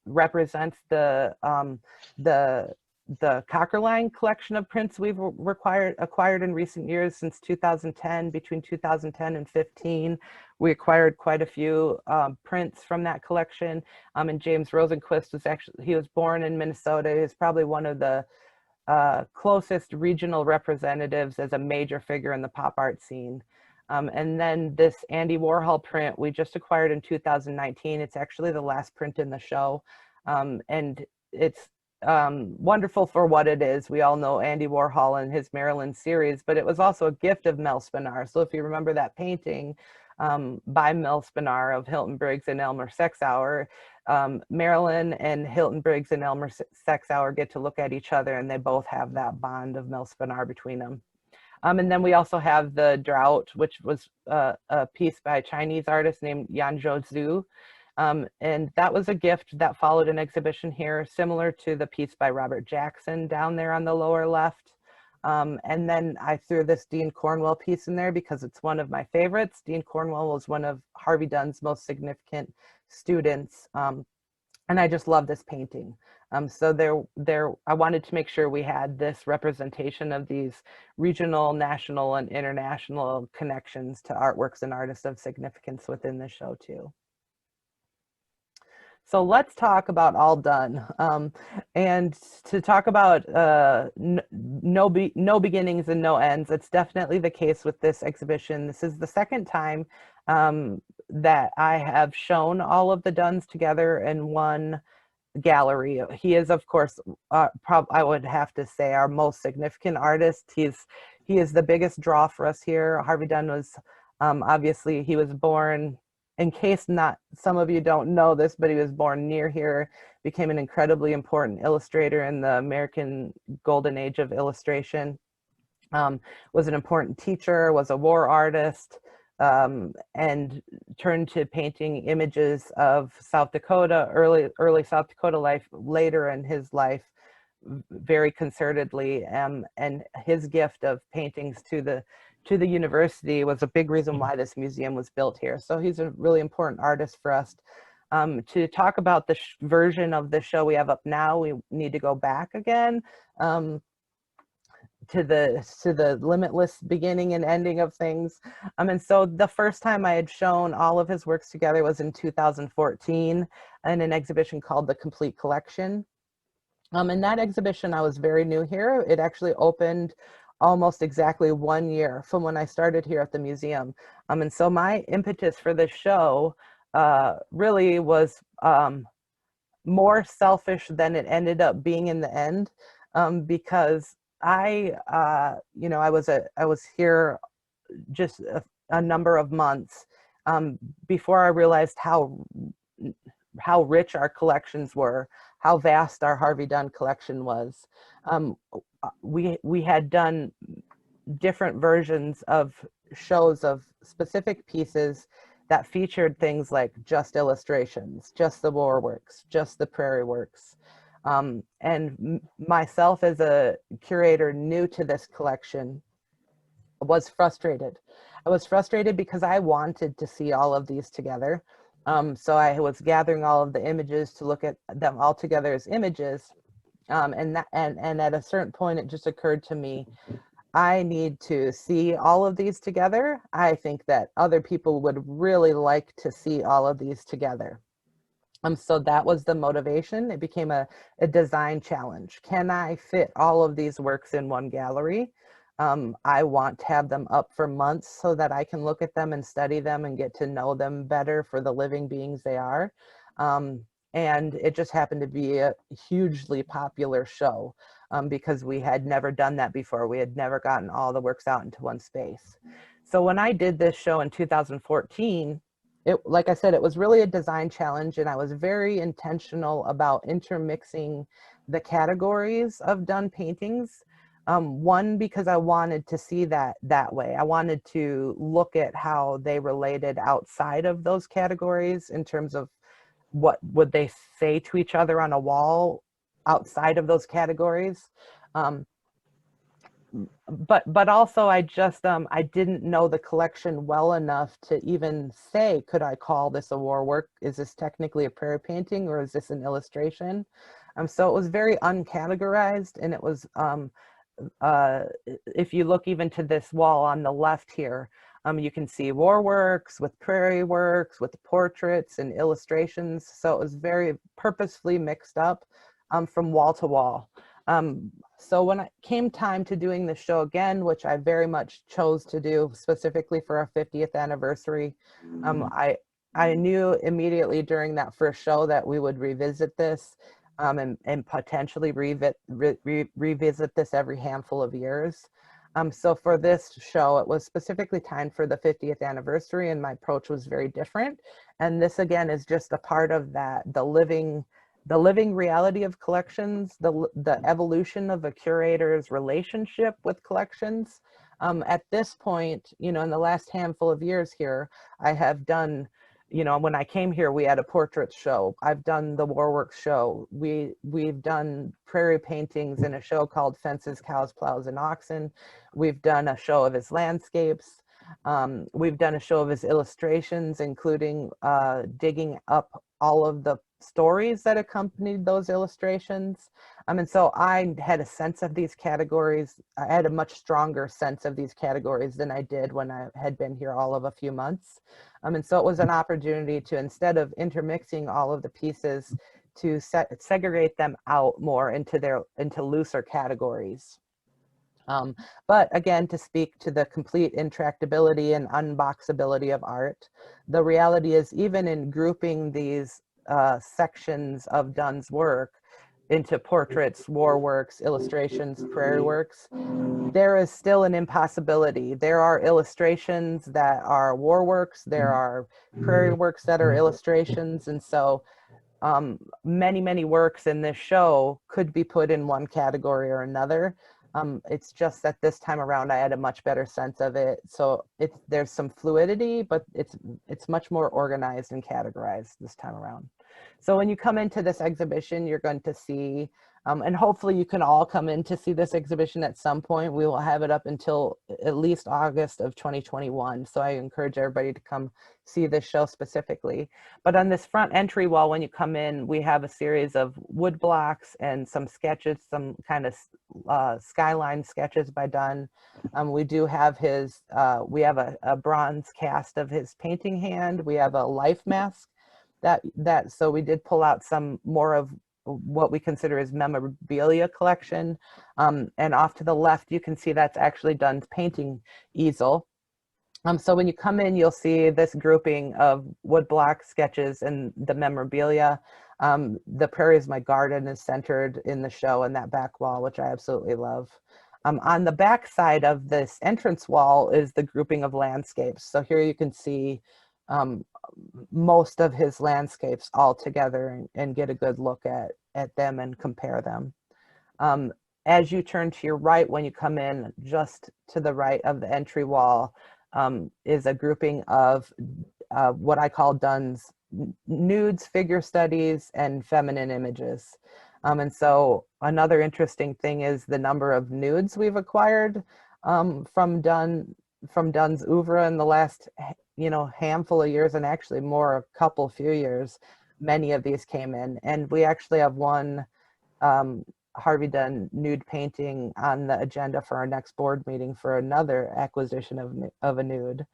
represents the Cockerline collection of prints we've acquired in recent years since 2010. Between 2010 and 15, we acquired quite a few prints from that collection. And James Rosenquist he was born in Minnesota. He's probably one of the closest regional representatives as a major figure in the pop art scene. And then this Andy Warhol print we just acquired in 2019. It's actually the last print in the show. And it's wonderful for what it is. We all know Andy Warhol and his Maryland series, but it was also a gift of Mel Spinar. So if you remember that painting by Mel Spinar of Hilton Briggs and Elmer Sexauer, Marilyn and Hilton Briggs and Elmer Sexauer get to look at each other, and they both have that bond of Mel Spinar between them. And then we also have the Drought, which was a piece by a Chinese artist named Yanzhou Zhu. And that was a gift that followed an exhibition here, similar to the piece by Robert Jackson down there on the lower left. And then I threw this Dean Cornwell piece in there because it's one of my favorites. Dean Cornwell was one of Harvey Dunn's most significant students. And I just love this painting. So I wanted to make sure we had this representation of these regional, national, and international connections to artworks and artists of significance within the show too. So let's talk about All Done. And to talk about no beginnings and no ends, it's definitely the case with this exhibition. This is the second time that I have shown all of the Dunns together in one gallery. He is, of course, I would have to say our most significant artist. He is the biggest draw for us here. Harvey Dunn was, obviously, he was born, in case some of you don't know this, but he was born near here, became an incredibly important illustrator in the American golden age of illustration, was an important teacher, was a war artist, and turned to painting images of South Dakota, early South Dakota life, later in his life, very concertedly. And his gift of paintings to the university was a big reason why this museum was built here. So he's a really important artist for us. To talk about the version of the show we have up now, we need to go back again to the limitless beginning and ending of things. And so the first time I had shown all of his works together was in 2014 in an exhibition called The Complete Collection. In that exhibition, I was very new here. It actually opened almost exactly 1 year from when I started here at the museum. And so my impetus for this show really was more selfish than it ended up being in the end, because I was here just a number of months before I realized how rich our collections were, how vast our Harvey Dunn collection was. We had done different versions of shows of specific pieces that featured things like just illustrations, just the war works, just the Prairie works. And myself as a curator new to this collection was frustrated. I was frustrated because I wanted to see all of these together. So I was gathering all of the images to look at them all together as images. And at a certain point, it just occurred to me, I need to see all of these together. I think that other people would really like to see all of these together. So that was the motivation. It became a design challenge. Can I fit all of these works in one gallery? I want to have them up for months so that I can look at them and study them and get to know them better for the living beings they are. And it just happened to be a hugely popular show because we had never done that before. We had never gotten all the works out into one space. So when I did this show in 2014, like I said, it was really a design challenge, and I was very intentional about intermixing the categories of Dunn paintings. One, because I wanted to see that way. I wanted to look at how they related outside of those categories in terms of what would they say to each other on a wall outside of those categories. But also I just, I didn't know the collection well enough to even say, could I call this a war work? Is this technically a Prairie painting, or is this an illustration? So it was very uncategorized, and it was, if you look even to this wall on the left here, you can see war works with Prairie works, with portraits and illustrations. So it was very purposefully mixed up from wall to wall. So when it came time to doing the show again, which I very much chose to do specifically for our 50th anniversary, I knew immediately during that first show that we would revisit this and potentially revisit this every handful of years. So for this show, it was specifically timed for the 50th anniversary, and my approach was very different. And this again is just a part of that, the living reality of collections, the evolution of a curator's relationship with collections. At this point, in the last handful of years here, I have done, when I came here, we had a portrait show. I've done the Warworks show. We've done Prairie paintings in a show called Fences, Cows, Plows, and Oxen. We've done a show of his landscapes. We've done a show of his illustrations, including digging up all of the stories that accompanied those illustrations. And so I had a sense of these categories. I had a much stronger sense of these categories than I did when I had been here all of a few months. And so it was an opportunity to, instead of intermixing all of the pieces, to segregate them out more into looser categories. But again, to speak to the complete intractability and unboxability of art, the reality is, even in grouping these sections of Dunn's work into portraits, war works, illustrations, Prairie works, there is still an impossibility. There are illustrations that are war works, there are Prairie works that are illustrations, and so many works in this show could be put in one category or another. It's just that this time around I had a much better sense of it. So there's some fluidity, but it's much more organized and categorized this time around. So when you come into this exhibition, you're going to see, and hopefully you can all come in to see this exhibition at some point. We will have it up until at least August of 2021. So I encourage everybody to come see this show specifically. But on this front entry wall, when you come in, we have a series of wood blocks and some sketches, some kind of skyline sketches by Dunn. We do have his, we have a bronze cast of his painting hand. We have a life mask so we did pull out some more of what we consider his memorabilia collection. And off to the left, you can see that's actually Dunn's painting easel. So when you come in, you'll see this grouping of woodblock sketches and the memorabilia. The Prairie is My Garden is centered in the show in that back wall, which I absolutely love. On the back side of this entrance wall is the grouping of landscapes. So here you can see most of his landscapes all together and get a good look at them and compare them. As you turn to your right, when you come in, just to the right of the entry wall is a grouping of what I call Dunn's nudes, figure studies, and feminine images. And so another interesting thing is the number of nudes we've acquired from Dunn's oeuvre in the last handful of years, and actually more, a few years. Many of these came in, and we actually have one Harvey Dunn nude painting on the agenda for our next board meeting for another acquisition of a nude.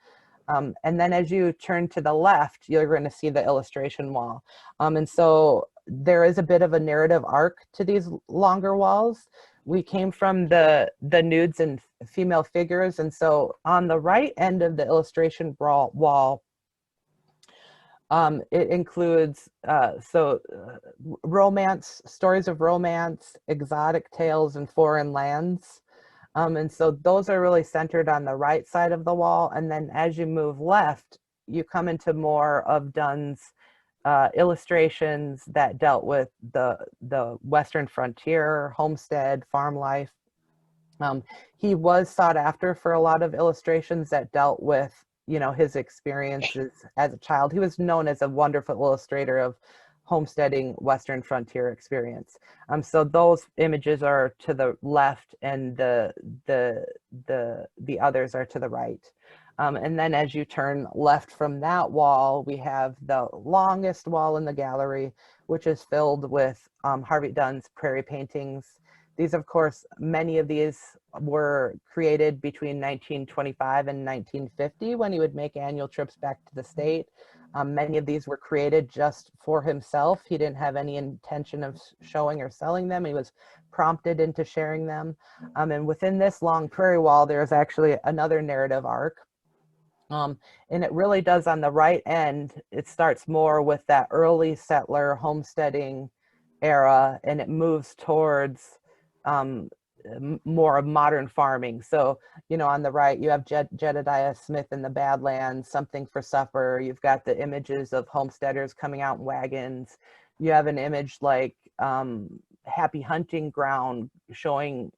And then as you turn to the left, you're going to see the illustration wall. And so there is a bit of a narrative arc to these longer walls. We came from the nudes and female figures. And so on the right end of the illustration wall, it includes romance, stories of romance, exotic tales, and foreign lands. And so those are really centered on the right side of the wall. And then as you move left, you come into more of Dunn's illustrations that dealt with the Western frontier, homestead, farm life. He was sought after for a lot of illustrations that dealt with, his experiences as a child. He was known as a wonderful illustrator of homesteading Western frontier experience. So those images are to the left, and the others are to the right. And then as you turn left from that wall, we have the longest wall in the gallery, which is filled with Harvey Dunn's Prairie paintings. These, of course, many of these were created between 1925 and 1950 when he would make annual trips back to the state. Many of these were created just for himself. He didn't have any intention of showing or selling them. He was prompted into sharing them. And within this long prairie wall, there's actually another narrative arc. And it really does, on the right end, it starts more with that early settler homesteading era, and it moves towards more of modern farming. So, on the right, you have Jedediah Smith in the Badlands, Something for Supper. You've got the images of homesteaders coming out in wagons. You have an image like Happy Hunting Ground, showing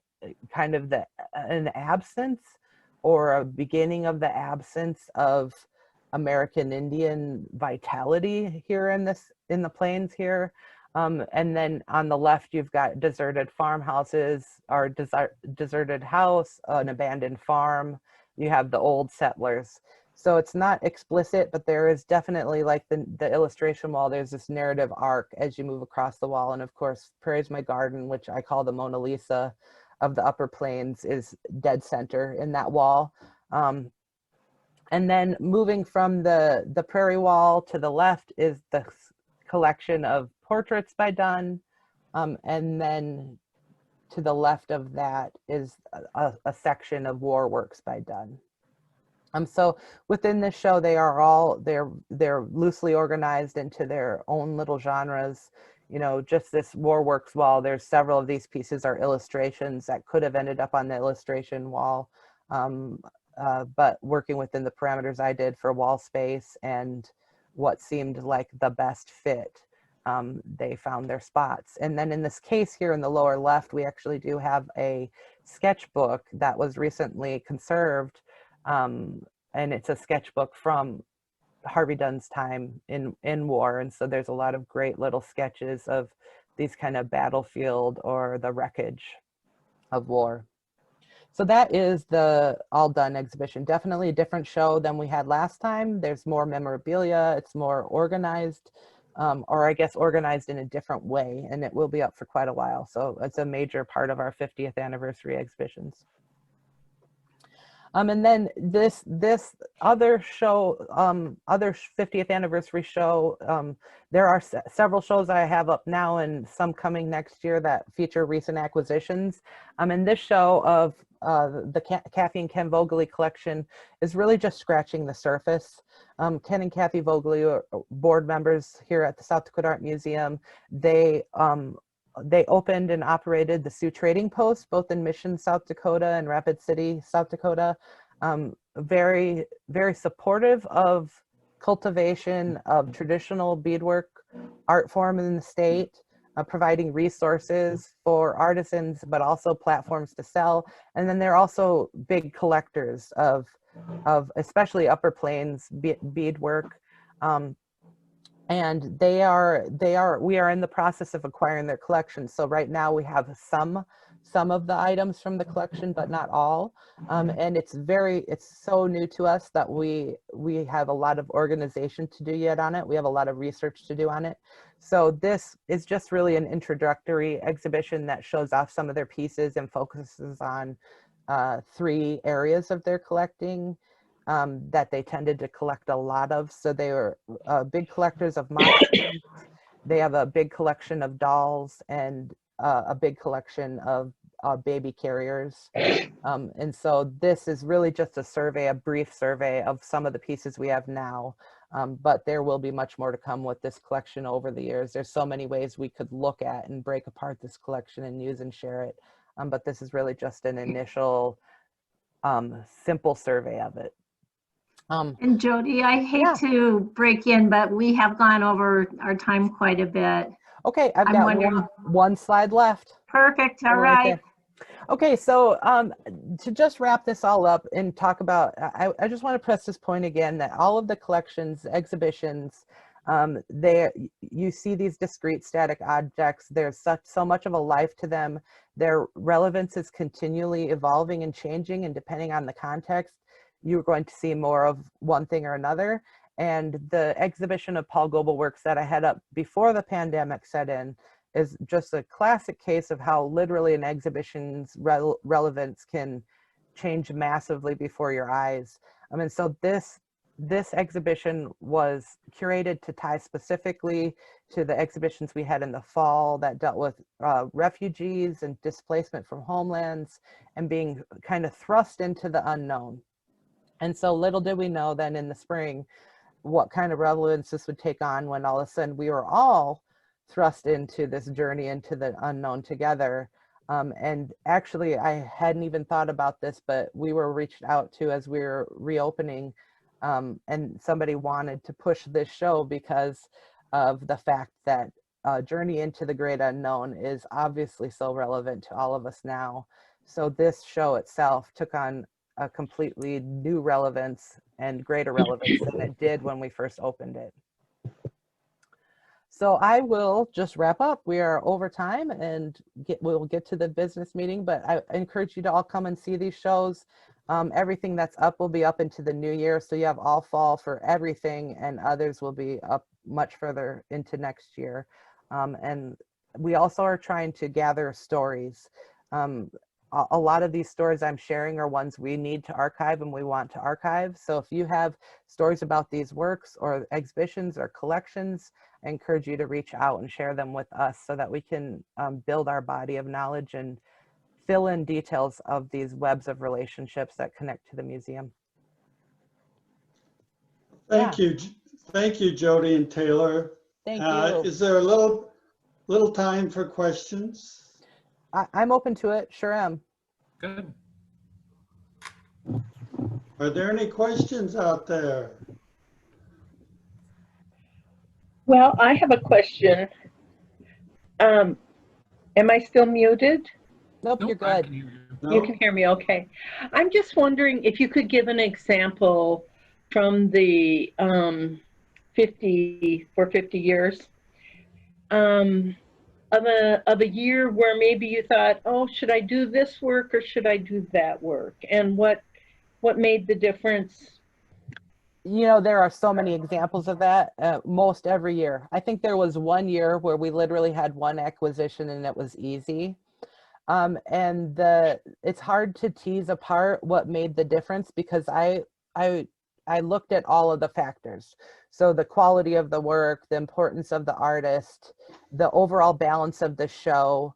kind of an absence or a beginning of the absence of American Indian vitality here in the plains here. And then on the left, you've got deserted farmhouses, or deserted house, an abandoned farm. You have the old settlers. So it's not explicit, but there is definitely, like the illustration wall, there's this narrative arc as you move across the wall. And of course, Prairie's My Garden, which I call the Mona Lisa of the Upper Plains, is dead center in that wall. And then moving from the Prairie wall to the left is the collection of portraits by Dunn, and then to the left of that is a section of war works by Dunn. So within this show, they're loosely organized into their own little genres. Just this war works wall, there's several of these pieces are illustrations that could have ended up on the illustration wall, but working within the parameters I did for wall space and what seemed like the best fit, they found their spots. And then in this case here in the lower left, we actually do have a sketchbook that was recently conserved, and it's a sketchbook from Harvey Dunn's time in war, and so there's a lot of great little sketches of these kind of battlefield or the wreckage of war. So that is the All Done exhibition. Definitely a different show than we had last time. There's more memorabilia, it's more organized, or I guess organized in a different way, and it will be up for quite a while. So it's a major part of our 50th anniversary exhibitions. And then this other show, other 50th anniversary show, there are several shows I have up now and some coming next year that feature recent acquisitions. And this show of the Kathy and Ken Vogely collection is really just scratching the surface. Ken and Kathy Vogely are board members here at the South Dakota Art Museum. They opened and operated the Sioux Trading Post, both in Mission, South Dakota and Rapid City, South Dakota. Very, very supportive of cultivation of traditional beadwork art form in the state, providing resources for artisans, but also platforms to sell. And then they're also big collectors of especially Upper Plains beadwork. And we are in the process of acquiring their collection. So right now we have some of the items from the collection, but not all. And it's so new to us that we have a lot of organization to do yet on it. We have a lot of research to do on it. So this is just really an introductory exhibition that shows off some of their pieces and focuses on 3 areas of their collecting that they tended to collect a lot of. So they were big collectors of monsters. They have a big collection of dolls and a big collection of baby carriers. And so this is really just a brief survey of some of the pieces we have now. But there will be much more to come with this collection over the years. There's so many ways we could look at and break apart this collection and use and share it. But this is really just an initial simple survey of it. And Jodi, I hate to break in, but we have gone over our time quite a bit. Okay, I've got one slide left. Perfect, all right. Okay, so to just wrap this all up and talk about, I just want to press this point again that all of the collections, exhibitions, you see these discrete static objects. There's so much of a life to them. Their relevance is continually evolving and changing, and depending on the context, you're going to see more of one thing or another. And the exhibition of Paul Goebel works that I had up before the pandemic set in is just a classic case of how literally an exhibition's relevance can change massively before your eyes. I mean, so this exhibition was curated to tie specifically to the exhibitions we had in the fall that dealt with refugees and displacement from homelands and being kind of thrust into the unknown. And so little did we know then in the spring what kind of relevance this would take on when all of a sudden we were all thrust into this journey into the unknown together. And actually, I hadn't even thought about this, but we were reached out to as we were reopening, and somebody wanted to push this show because of the fact that Journey into the Great Unknown is obviously so relevant to all of us now. So this show itself took on a completely new relevance and greater relevance than it did when we first opened it. So I will just wrap up. We are over time and we'll get to the business meeting, but I encourage you to all come and see these shows. Everything that's up will be up into the new year. So you have all fall for everything, and others will be up much further into next year. And we also are trying to gather stories. A lot of these stories I'm sharing are ones we need to archive and we want to archive. So if you have stories about these works or exhibitions or collections, I encourage you to reach out and share them with us so that we can build our body of knowledge and fill in details of these webs of relationships that connect to the museum. Thank you. Thank you, Jodi and Taylor. Thank you. Is there a little time for questions? I'm open to it. Sure am. Good. Are there any questions out there? Well, I have a question. Am I still muted? Nope, you're good. You No? can hear me okay. I'm just wondering if you could give an example from the 50 years of a year where maybe you thought, oh, should I do this work or should I do that work? And what made the difference? You know, there are so many examples of that, most every year. I think there was one year where we literally had one acquisition and it was easy. And it's hard to tease apart what made the difference because I looked at all of the factors. So the quality of the work, the importance of the artist, the overall balance of the show.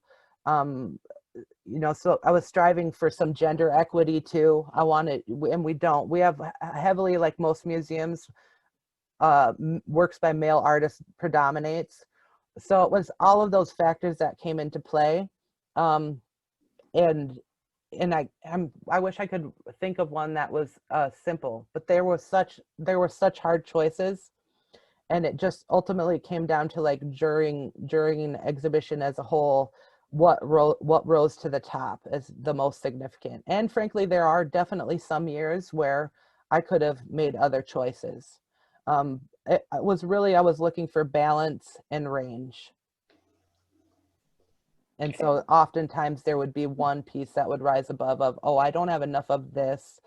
You know, so I was striving for some gender equity too. I wanted, and we don't. We have heavily, like most museums, works by male artists predominates. So it was all of those factors that came into play. And I wish I could think of one that was simple, but there were such hard choices, and it just ultimately came down to, like, during an exhibition as a whole, what rose to the top as the most significant. And frankly, there are definitely some years where I could have made other choices. I was looking for balance and range. And so oftentimes there would be one piece that would rise above of, oh, I don't have enough of this,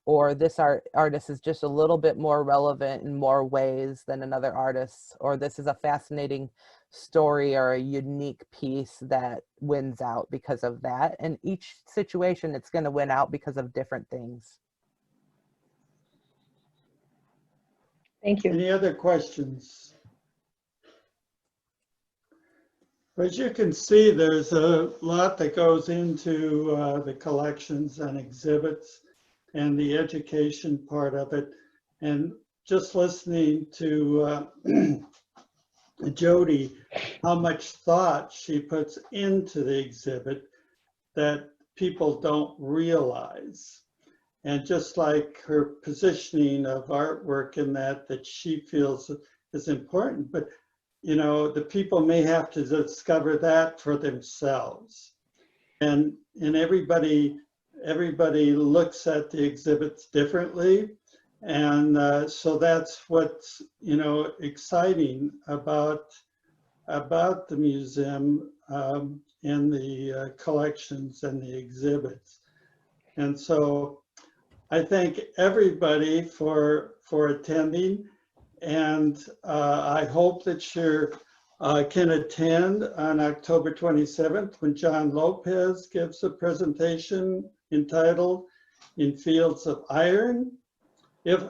or this artist is just a little bit more relevant in more ways than another artist, or this is a fascinating story or a unique piece that wins out because of that. And each situation, it's going to win out because of different things. Thank you. Any other questions? As you can see, there's a lot that goes into the collections and exhibits and the education part of it. And just listening to Jodi, how much thought she puts into the exhibit that people don't realize. And just like her positioning of artwork in that she feels is important, but you know, the people may have to discover that for themselves. And everybody looks at the exhibits differently. And so that's what's, you know, exciting about the museum and the collections and the exhibits. And so I thank everybody for attending. And I hope that you can attend on October 27th when John Lopez gives a presentation entitled In Fields of Iron. If